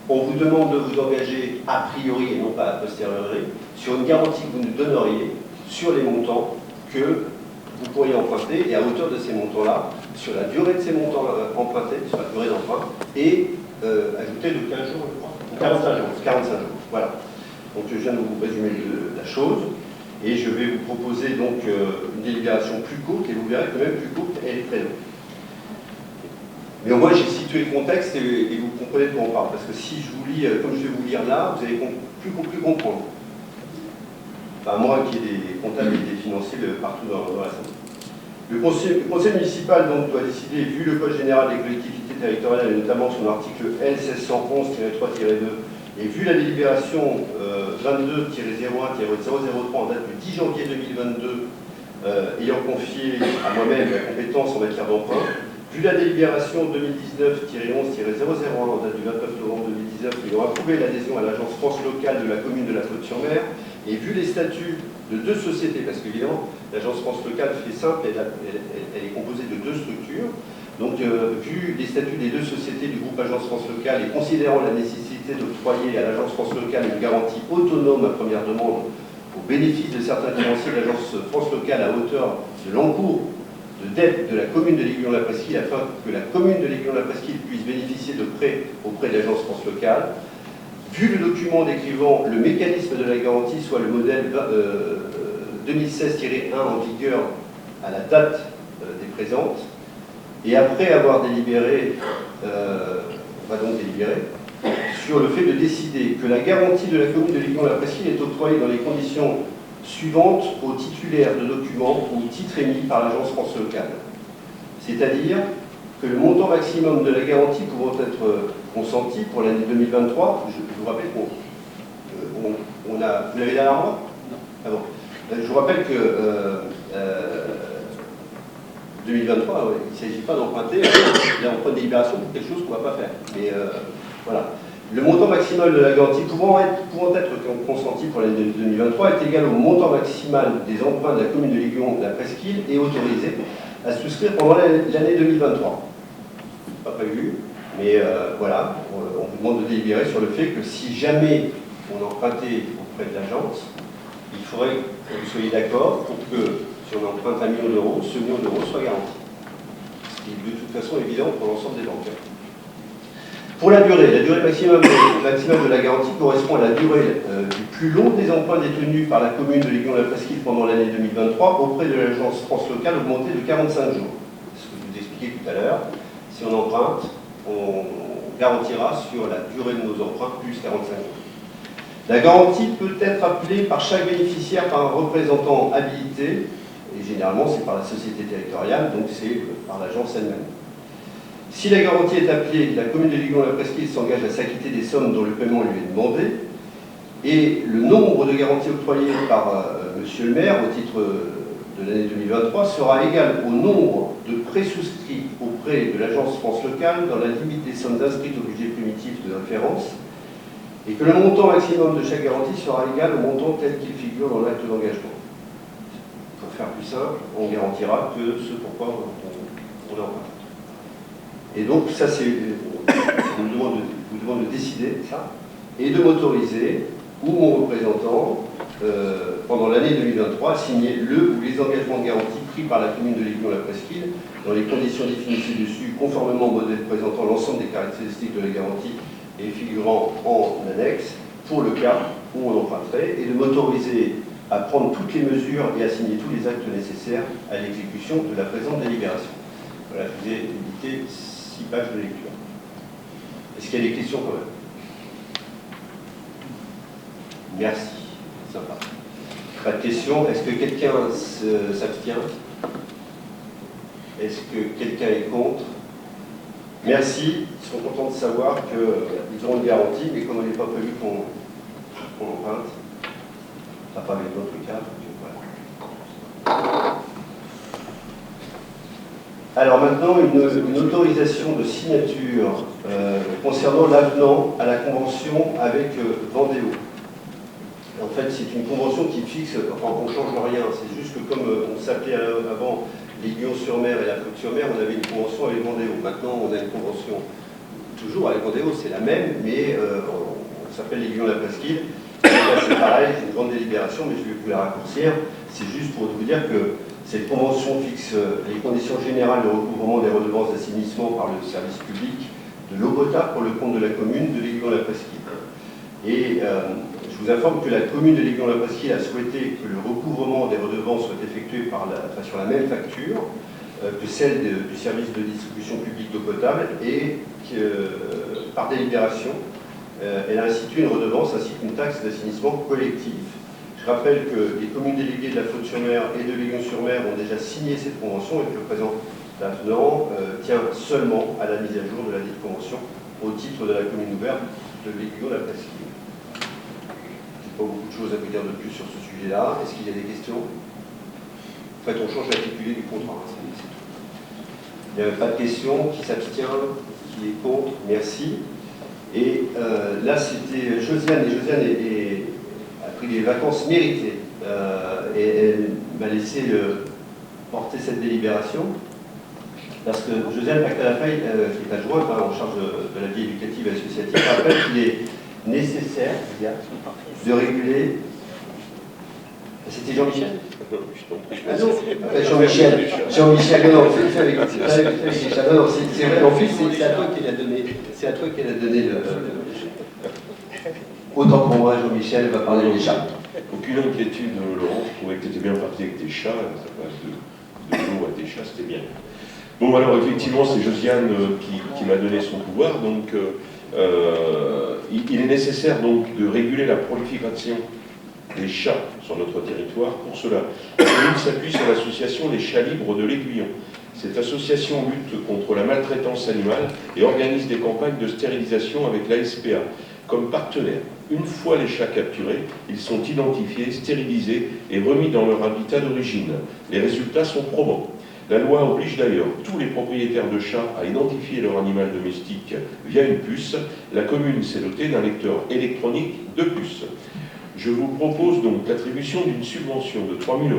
on vous demande de vous engager a priori et non pas a posteriori sur une garantie que vous nous donneriez sur les montants que vous pourriez emprunter et à hauteur de ces montants-là, sur la durée de ces montants empruntés, sur la durée d'emprunt, et ajouter de 15 jours, je crois, 45 jours. Voilà. Donc je viens de vous résumer la chose, et je vais vous proposer donc une délibération plus courte, et vous verrez que même plus courte, elle est très longue. Mais au moins j'ai situé le contexte et vous comprenez de quoi on parle, parce que si je vous lis, comme je vais vous lire là, vous allez plus comprendre. Enfin, moi qui ai des comptables et des financiers partout dans la Assemblée. Le conseil municipal donc, doit décider, vu le Code général des collectivités territoriales, et notamment son article L 1611-3-2, et vu la délibération 22-01-003 en date du 10 janvier 2022, ayant confié à moi-même la compétence en matière d'emprunt, vu la délibération 2019-11-001 en date du 29 novembre 2019, ayant approuvé l'adhésion à l'Agence France Locale de la commune de La Faute-sur-Mer, et vu les statuts de 2 sociétés, parce qu'évidemment, l'Agence France Locale fait simple, elle est composée de 2 structures. Donc, vu les statuts des 2 sociétés du groupe Agence France Locale et considérant la nécessité d'octroyer à l'Agence France Locale une garantie autonome à première demande au bénéfice de certains créanciers de l'Agence France Locale à hauteur de l'encours de dette de la commune de l'Aiguillon-la Presqu'île, afin que la commune de l'Aiguillon-la Presqu'île puisse bénéficier de prêts auprès de l'Agence France Locale, vu le document décrivant le mécanisme de la garantie, soit le modèle 2016-1 en vigueur à la date des présentes, et après avoir délibéré, on va donc délibérer, sur le fait de décider que la garantie de la commune de l'Aiguillon-la Presqu'île est octroyée dans les conditions suivantes aux titulaires de documents ou titres émis par l'Agence France Locale. C'est-à-dire que le montant maximum de la garantie pouvant être consenti pour l'année 2023, je vous rappelle qu'on a... Vous l'avez derrière moi? Non. Ah bon. Je vous rappelle que 2023, ouais, il ne s'agit pas d'emprunter, là on prend des libérations pour quelque chose qu'on ne va pas faire. Mais voilà. Le montant maximal de la garantie pouvant être consenti pour l'année 2023 est égal au montant maximal des emprunts de la commune de l'Aiguillon de la Presqu'île et autorisé à souscrire pendant l'année 2023. Pas prévu, mais voilà, on vous demande de délibérer sur le fait que si jamais on empruntait auprès de l'agence, il faudrait que vous soyez d'accord pour que, si on emprunte 1 million d'euros, ce million d'euros soit garanti. Ce qui est de toute façon évident pour l'ensemble des banques. Pour la durée maximum de la garantie correspond à la durée du plus long des emprunts détenus par la commune de l'Aiguillon-la-Presqu'île pendant l'année 2023 auprès de l'agence France Locale, augmentée de 45 jours. Ce que je vous expliquais tout à l'heure. Si on emprunte, on garantira sur la durée de nos emprunts plus 45 jours. La garantie peut être appelée par chaque bénéficiaire par un représentant habilité, et généralement c'est par la société territoriale, donc c'est par l'agence elle-même. Si la garantie est appelée, la commune de l'Aiguillon-la-Presqu'île s'engage à s'acquitter des sommes dont le paiement lui est demandé, et le nombre de garanties octroyées par monsieur le maire au titre de l'année 2023 sera égal au nombre de prêts souscrits auprès de l'agence France Locale dans la limite des sommes inscrites au budget primitif de référence, et que le montant maximum de chaque garantie sera égal au montant tel qu'il figure dans l'acte d'engagement. Pour faire plus simple, on garantira que ce pourquoi on emprunte. Et donc, ça, c'est. Vous demande de décider ça, et de m'autoriser, ou mon représentant, pendant l'année 2023, à signer le ou les engagements de garantie pris par la commune de l'Aiguillon-la-Presqu'île, dans les conditions définies ci-dessus, conformément au modèle présentant l'ensemble des caractéristiques de la garantie et figurant en annexe, pour le cas où on emprunterait, et de m'autoriser à prendre toutes les mesures et à signer tous les actes nécessaires à l'exécution de la présente délibération. Voilà, je vous ai édité 6 pages de lecture. Est-ce qu'il y a des questions quand même? Merci. Sympa. Pas de questions. Est-ce que quelqu'un s'abstient? Est-ce que quelqu'un est contre? Merci. Ils sont contents de savoir qu'ils auront une garantie, mais comme il n'est pas prévu qu'on emprunte, ça pas avec d'autres cas. Voilà. Alors maintenant, une autorisation de signature concernant l'avenant à la convention avec Vendéo. En fait, c'est une convention qui fixe, enfin, on ne change rien, c'est juste que comme on s'appelait avant l'Aiguillon-sur-Mer et la Côte-sur-Mer, on avait une convention avec Vendéo. Maintenant, on a une convention toujours avec Vendéo, c'est la même, mais on s'appelle l'Aiguillon-la-Presqu'île. C'est pareil, c'est une grande délibération, mais je vais vous la raccourcir. C'est juste pour vous dire que cette convention fixe les conditions générales de recouvrement des redevances d'assainissement par le service public de l'eau potable pour le compte de la commune de l'Aiguillon-la-Presqu'île. Et je vous informe que la commune de l'Aiguillon-la-Presqu'île a souhaité que le recouvrement des redevances soit effectué sur la même facture que celle du service de distribution publique d'eau potable, et que par délibération, elle a institué une redevance ainsi qu'une taxe d'assainissement collectif. Je rappelle que les communes déléguées de la Faute-sur-Mer et de l'Aiguillon-sur-Mer ont déjà signé cette convention et que le présent avenant tient seulement à la mise à jour de la dite convention au titre de la commune ouverte de l'Aiguillon-la-Presqu'île. Je n'ai pas beaucoup de choses à vous dire de plus sur ce sujet-là. Est-ce qu'il y a des questions? En fait, on change l'intitulé du contrat. C'est tout. Il n'y avait pas de questions. Qui s'abstient? Qui est contre? Merci. Et là, c'était Josiane. Et Josiane a pris des vacances méritées. Et elle m'a laissé porter cette délibération. Parce que Josiane Pactalafay, qui est adjointe en charge de la vie éducative et associative, rappelle qu'il est nécessaire de réguler. C'était Jean-Michel? Ah non, Jean-Michel, non, c'est avec les chats. Non, c'est vrai, en fait, c'est à toi qu'elle a donné. C'est à toi qu'elle a donné le. Autant pour moi, Jean-Michel va parler des chats. Aucune inquiétude, Laurent, je trouvais que tu étais bien parti avec tes chats, ça passe de l'eau à tes chats, c'était bien. Bon, alors effectivement, c'est Josiane qui m'a donné son pouvoir, donc il est nécessaire donc de réguler la prolifération des chats sur notre territoire. Pour cela, la commune s'appuie sur l'association Les Chats Libres de l'Aiguillon. Cette association lutte contre la maltraitance animale et organise des campagnes de stérilisation avec l'ASPA comme partenaire. Une fois les chats capturés, ils sont identifiés, stérilisés et remis dans leur habitat d'origine. Les résultats sont probants. La loi oblige d'ailleurs tous les propriétaires de chats à identifier leur animal domestique via une puce. La commune s'est dotée d'un lecteur électronique de puces. je vous propose donc l'attribution d'une subvention de 3 000 €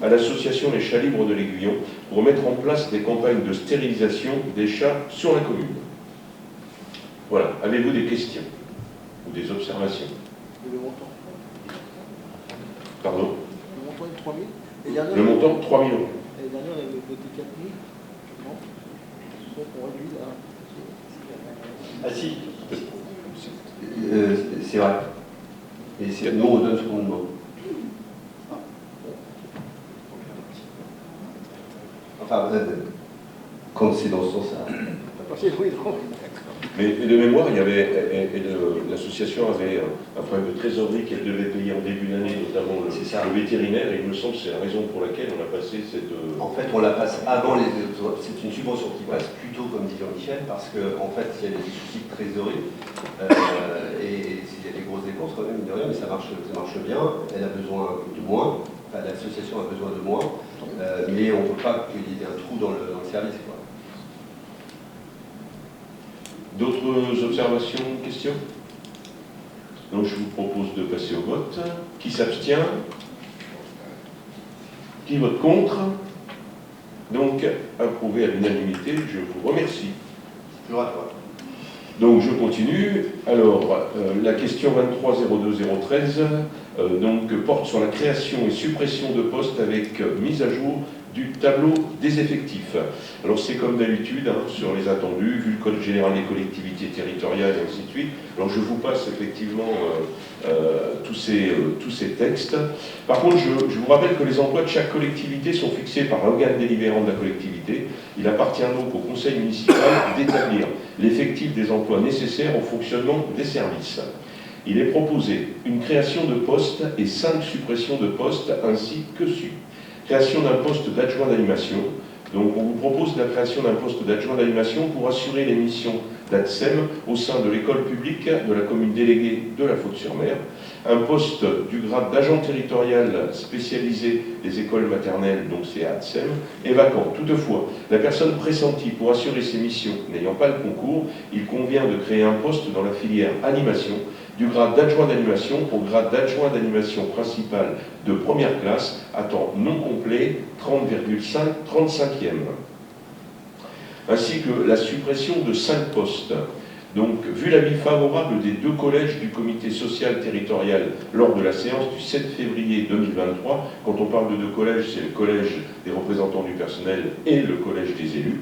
à l'association Les Chats Libres de l'Aiguillon pour mettre en place des campagnes de stérilisation des chats sur la commune. Voilà. Avez-vous des questions ou des observations? Et le montant? Pardon? Le montant est de 3 000. Le montant, 3 000 €. L'année dernière, on avait voté 4 000. Non. Donc on réduit à... Ah si, c'est vrai. Et c'est nous, on donne ce qu'on demande. Enfin, quand c'est dans ce sens-là. Mais de mémoire, il y avait, l'association avait un problème de trésorerie qu'elle devait payer en début d'année, notamment le vétérinaire, et il me semble que c'est la raison pour laquelle on a passé cette... En fait, on la passe avant les... C'est une subvention qui passe plus tôt, comme dit Jean-Michel, parce qu'en fait, il y a des soucis de trésorerie, et il y a des grosses dépenses quand même, de rien, mais ça marche bien, elle a besoin de moins, enfin, l'association a besoin de moins, mais on ne veut pas qu'il y ait un trou dans le service, quoi. D'autres observations, questions? Donc je vous propose de passer au vote. Qui s'abstient? Qui vote contre? Donc approuvé à l'unanimité, je vous remercie. Toujours à toi. Donc je continue. Alors la question 2302-013 donc porte sur la création et suppression de postes avec mise à jour du tableau des effectifs. Alors c'est comme d'habitude, hein, sur les attendus, vu le Code général des collectivités territoriales et ainsi de suite. Alors je vous passe effectivement tous ces textes. Par contre, je vous rappelle que les emplois de chaque collectivité sont fixés par l'organe délibérant de la collectivité. Il appartient donc au conseil municipal d'établir l'effectif des emplois nécessaires au fonctionnement des services. Il est proposé une création de postes et 5 suppressions de postes ainsi que suit. Création d'un poste d'adjoint d'animation. Donc on vous propose la création d'un poste d'adjoint d'animation pour assurer les missions d'ADSEM au sein de l'école publique de la commune déléguée de la Faute-sur-Mer. Un poste du grade d'agent territorial spécialisé des écoles maternelles, donc c'est ADSEM, est vacant. Toutefois, la personne pressentie pour assurer ces missions n'ayant pas le concours, il convient de créer un poste dans la filière animation, du grade d'adjoint d'animation au grade d'adjoint d'animation principal de première classe à temps non complet 30,35e. Ainsi que la suppression de 5 postes. Donc, vu l'avis favorable des 2 collèges du comité social territorial lors de la séance du 7 février 2023, quand on parle de 2 collèges, c'est le collège des représentants du personnel et le collège des élus.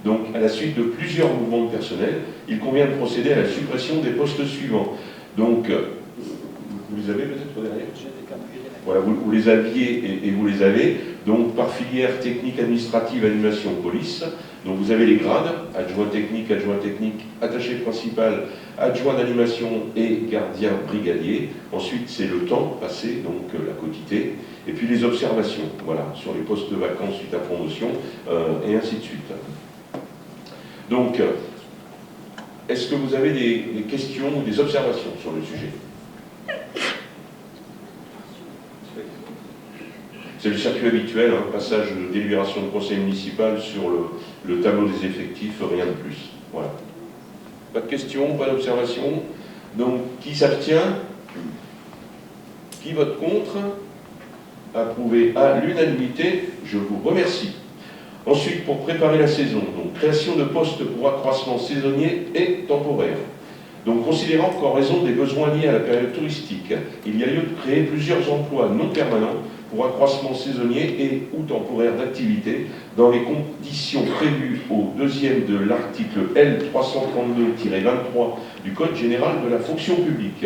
Donc, à la suite de plusieurs mouvements de personnel, il convient de procéder à la suppression des postes suivants. Donc, vous les avez peut-être derrière? Voilà, vous les aviez et vous les avez. Donc, par filière technique, administrative, animation, police. Donc, vous avez les grades, adjoint technique, attaché principal, adjoint d'animation et gardien brigadier. Ensuite, c'est le temps passé, donc la quotité. Et puis, les observations, voilà, sur les postes vacants suite à promotion, et ainsi de suite. Donc, est-ce que vous avez des questions ou des observations sur le sujet? C'est le circuit habituel, hein, passage de délibération de conseil municipal sur le tableau des effectifs, rien de plus. Voilà. Pas de questions, pas d'observations. Donc, qui s'abstient? Qui vote contre? Approuvé à l'unanimité, je vous remercie. Ensuite, pour préparer la saison, donc création de postes pour accroissement saisonnier et temporaire. Donc, considérant qu'en raison des besoins liés à la période touristique, il y a lieu de créer plusieurs emplois non permanents pour accroissement saisonnier et ou temporaire d'activité dans les conditions prévues au 2e de l'article L332-23 du Code général de la fonction publique.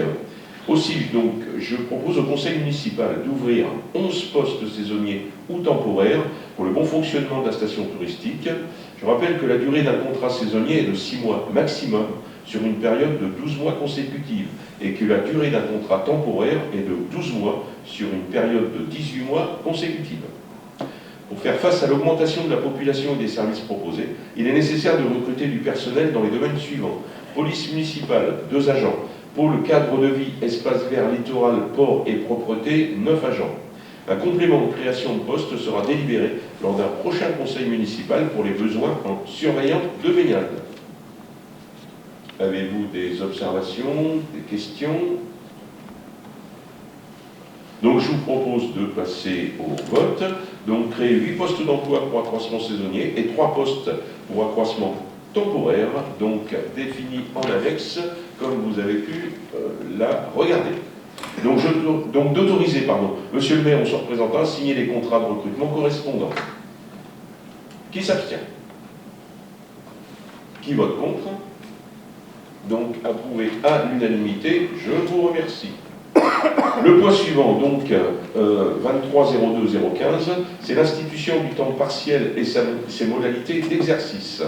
Aussi, donc, je propose au conseil municipal d'ouvrir 11 postes saisonniers ou temporaires pour le bon fonctionnement de la station touristique. Je rappelle que la durée d'un contrat saisonnier est de 6 mois maximum sur une période de 12 mois consécutive et que la durée d'un contrat temporaire est de 12 mois sur une période de 18 mois consécutive. Pour faire face à l'augmentation de la population et des services proposés, il est nécessaire de recruter du personnel dans les domaines suivants. Police municipale, 2 agents. Pôle cadre de vie, espace vert, littoral, port et propreté, 9 agents. Un complément de création de poste sera délibéré lors d'un prochain conseil municipal pour les besoins en surveillant de baignade. Avez-vous des observations, des questions? Donc je vous propose de passer au vote. Donc créer 8 postes d'emploi pour accroissement saisonnier et 3 postes pour accroissement temporaire, donc définis en annexe, comme vous avez pu la regarder. Donc d'autoriser, Monsieur le maire ou son représentant à signer les contrats de recrutement correspondants. Qui s'abstient? Qui vote contre? Donc approuvé à l'unanimité, je vous remercie. Le point suivant, donc 2302-015, c'est l'institution du temps partiel et ses modalités d'exercice.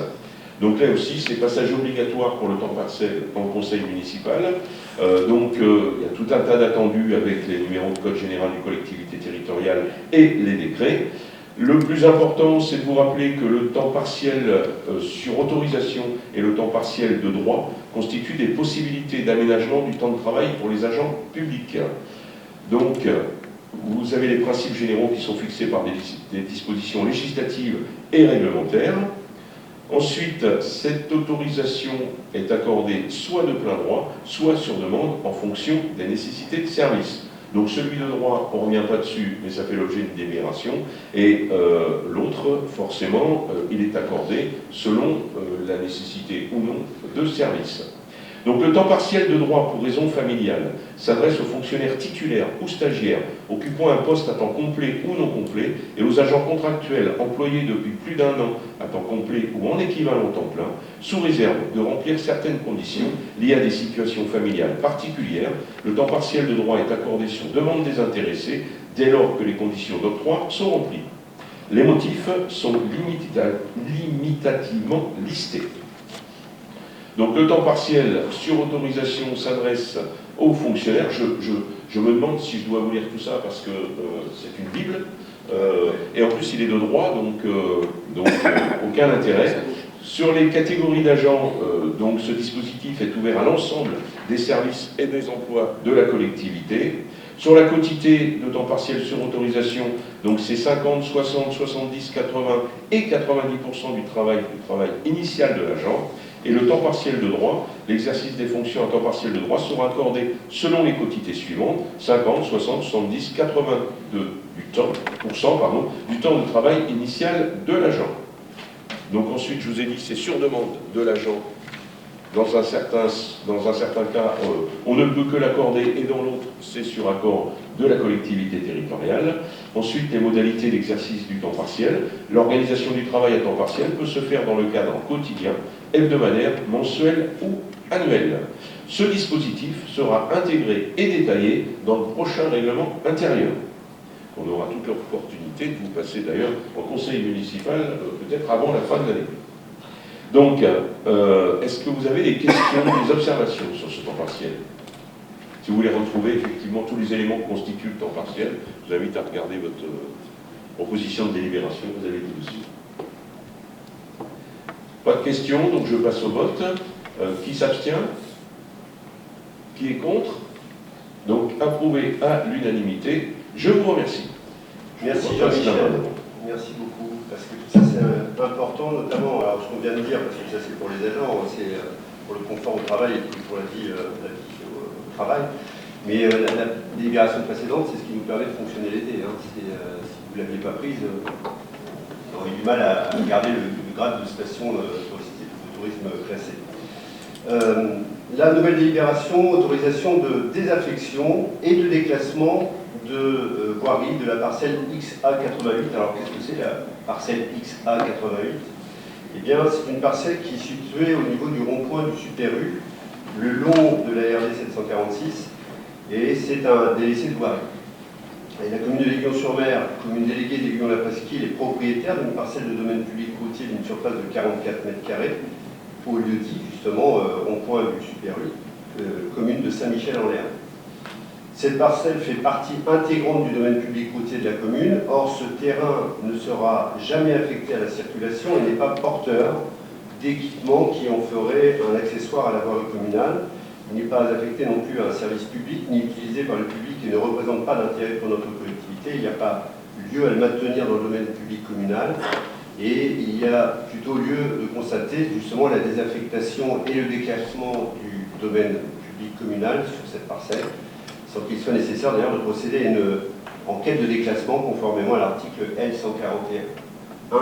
Donc là aussi, c'est passage obligatoire pour le temps partiel en conseil municipal. Il y a tout un tas d'attendus avec les numéros de code général des collectivités territoriales et les décrets. Le plus important, c'est de vous rappeler que le temps partiel sur autorisation et le temps partiel de droit constituent des possibilités d'aménagement du temps de travail pour les agents publics. Donc, vous avez les principes généraux qui sont fixés par des dispositions législatives et réglementaires. Ensuite, cette autorisation est accordée soit de plein droit, soit sur demande en fonction des nécessités de service. Donc celui de droit, on ne revient pas dessus, mais ça fait l'objet d'une délibération. Et l'autre, forcément, il est accordé selon la nécessité ou non de service. Donc le temps partiel de droit pour raison familiale s'adresse aux fonctionnaires titulaires ou stagiaires occupant un poste à temps complet ou non complet et aux agents contractuels employés depuis plus d'1 an à temps complet ou en équivalent temps plein, sous réserve de remplir certaines conditions liées à des situations familiales particulières. Le temps partiel de droit est accordé sur demande des intéressés dès lors que les conditions d'octroi sont remplies. Les motifs sont limitativement listés. Donc le temps partiel sur autorisation s'adresse aux fonctionnaires. Je me demande si je dois vous lire tout ça parce que c'est une Bible. Et en plus il est de droit, donc aucun intérêt. Sur les catégories d'agents, donc ce dispositif est ouvert à l'ensemble des services et des emplois de la collectivité. Sur la quotité de temps partiel sur autorisation, donc c'est 50, 60, 70, 80 et 90% du travail initial de l'agent. Et le temps partiel de droit, l'exercice des fonctions à temps partiel de droit sera accordé selon les quotités suivantes, 50, 60, 70, 82 du temps de travail initial de l'agent. Donc ensuite, je vous ai dit, c'est sur demande de l'agent. Dans un certain cas, on ne peut que l'accorder, et dans l'autre, c'est sur accord de la collectivité territoriale. Ensuite, les modalités d'exercice du temps partiel. L'organisation du travail à temps partiel peut se faire dans le cadre quotidien, hebdomadaire, mensuel ou annuel. Ce dispositif sera intégré et détaillé dans le prochain règlement intérieur. On aura toute l'opportunité de vous passer d'ailleurs au conseil municipal, peut-être avant la fin de l'année. Donc, est-ce que vous avez des questions, des observations sur ce temps partiel? Si vous voulez retrouver effectivement tous les éléments qui constituent le temps partiel, je vous invite à regarder votre proposition de délibération, vous avez tout dessus. Pas de questions, donc je passe au vote. Qui s'abstient? Qui est contre? Donc approuvé à l'unanimité. Je vous remercie. Merci Jean-Michel. Merci beaucoup. Parce que tout ça c'est important, notamment, alors ce qu'on vient de dire, parce que ça c'est pour les agents, c'est pour le confort au travail et pour la vie au travail. Mais la délibération précédente, c'est ce qui nous permet de fonctionner l'été. Hein. Si vous ne l'aviez pas prise, on aurait eu du mal à garder le grade de station de tourisme classé. La nouvelle délibération, autorisation de désaffection et de déclassement de voirie de la parcelle XA88. Alors qu'est-ce que c'est la parcelle XA88? Eh bien, c'est une parcelle qui est située au niveau du rond-point du Super U, le long de la RD 746, et c'est un délaissé de voirie. Et la commune de l'Aiguillon-sur-Mer, commune déléguée d'Aiguillon-la-Presqu'île, est propriétaire d'une parcelle de domaine public routier d'une surface de 44 m², au lieu-dit, justement, rond-point du Super U, commune de Saint-Michel-en-Lerme. Cette parcelle fait partie intégrante du domaine public routier de la commune. Or, ce terrain ne sera jamais affecté à la circulation et n'est pas porteur d'équipements qui en ferait un accessoire à la voirie communale. Il n'est pas affecté non plus à un service public, ni utilisé par le public et ne représente pas d'intérêt pour notre collectivité. Il n'y a pas lieu à le maintenir dans le domaine public communal. Et il y a plutôt lieu de constater justement la désaffectation et le déclassement du domaine public communal sur cette parcelle, sans qu'il soit nécessaire d'ailleurs de procéder à une enquête de déclassement conformément à l'article L141-1-3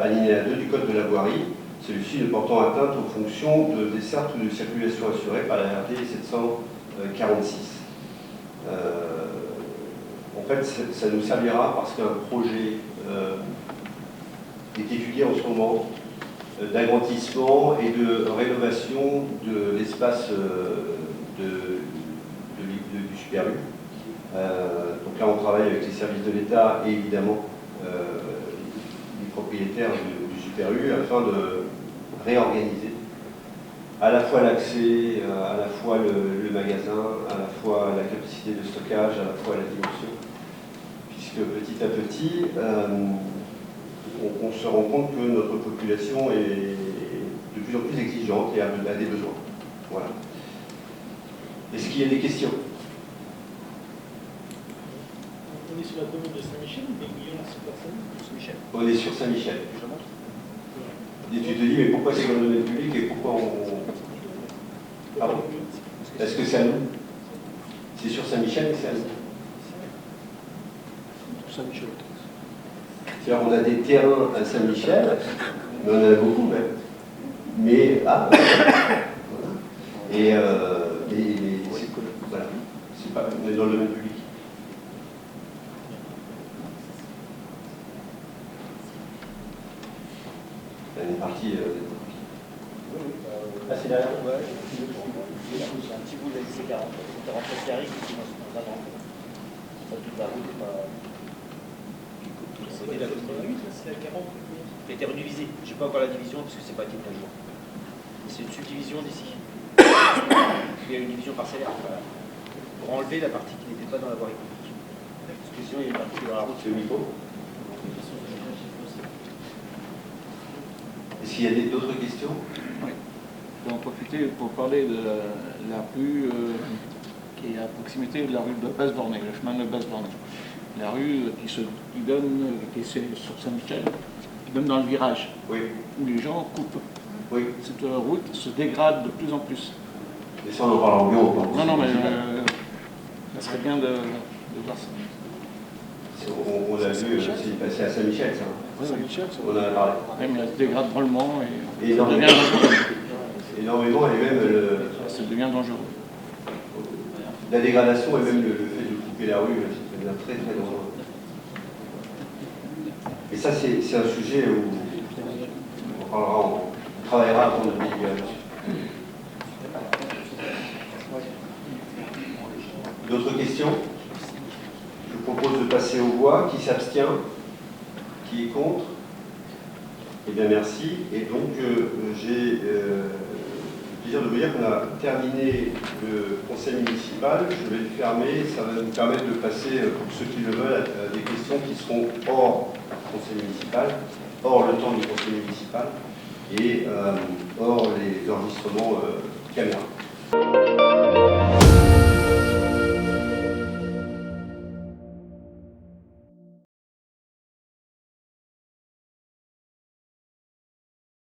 alinéa 2 du Code de la voirie, celui-ci ne portant atteinte aux fonctions de desserte ou de circulation assurée par la RD 746. En fait, ça nous servira parce qu'un projet est étudié en ce moment d'agrandissement et de rénovation de l'espace du Super U. Donc là, on travaille avec les services de l'État et évidemment les propriétaires du Super U afin de réorganiser à la fois l'accès, à la fois le magasin, à la fois la capacité de stockage, à la fois la dimension, puisque petit à petit, on se rend compte que notre population est de plus en plus exigeante et a des besoins. Voilà. Est-ce qu'il y a des questions? On est sur la commune de Saint-Michel ou Aiguillon, c'est pas Saint-Michel? On est sur Saint-Michel. Et tu te dis, mais pourquoi c'est dans le domaine public et pourquoi on... Pardon? Est-ce que c'est à nous? C'est sur Saint-Michel, mais c'est à nous. Saint-Michel. C'est-à-dire on a des terrains à Saint-Michel, mais on en a beaucoup même. Mais, voilà. Et voilà, c'est pas, on est dans le domaine public. Il y a une partie... Ah, c'est derrière. Ouais, c'est un petit bout de la 40, 40 carrés qui commence dans un an. Pas toute la route, pas. C'est la 88, c'est la 40. Qui a été redivisée. Je n'ai pas encore la division parce que c'est pas été à jour. C'est une subdivision d'ici. Il y a une division parcellaire. Voilà. Pour enlever la partie qui n'était pas dans la voie économique. Parce que sinon, il y a une partie dans la route. C'est le micro. Est-ce qu'il y a d'autres questions? Oui. Je vais en profiter pour parler de la rue qui est à proximité de la rue de Basse-Bornée, le chemin de Basse-Bornée. La rue qui est sur Saint-Michel, qui donne dans le virage, Oui. où les gens coupent. Oui. Cette route se dégrade de plus en plus. Et ça, on en parle en bureau. Non, mais ça serait bien de voir ça. On l'a vu, c'est à Saint-Michel, ça. Oui, Saint-Michel, On en a parlé. Oui, mais elle se dégrade drôlement et ça Énormément. devient dangereux. Énormément, et même Ça devient dangereux. la dégradation et même le fait de couper la rue, ça devient très très dangereux. Et ça, c'est un sujet où on travaillera à prendre notre délibération. D'autres questions? Je vous propose de passer aux voix. Qui s'abstient? Qui est contre? Eh bien, merci. Et donc, j'ai le plaisir de vous dire qu'on a terminé le conseil municipal. Je vais le fermer. Ça va nous permettre de passer, pour ceux qui le veulent, à des questions qui seront hors conseil municipal, hors le temps du conseil municipal et hors les enregistrements caméra.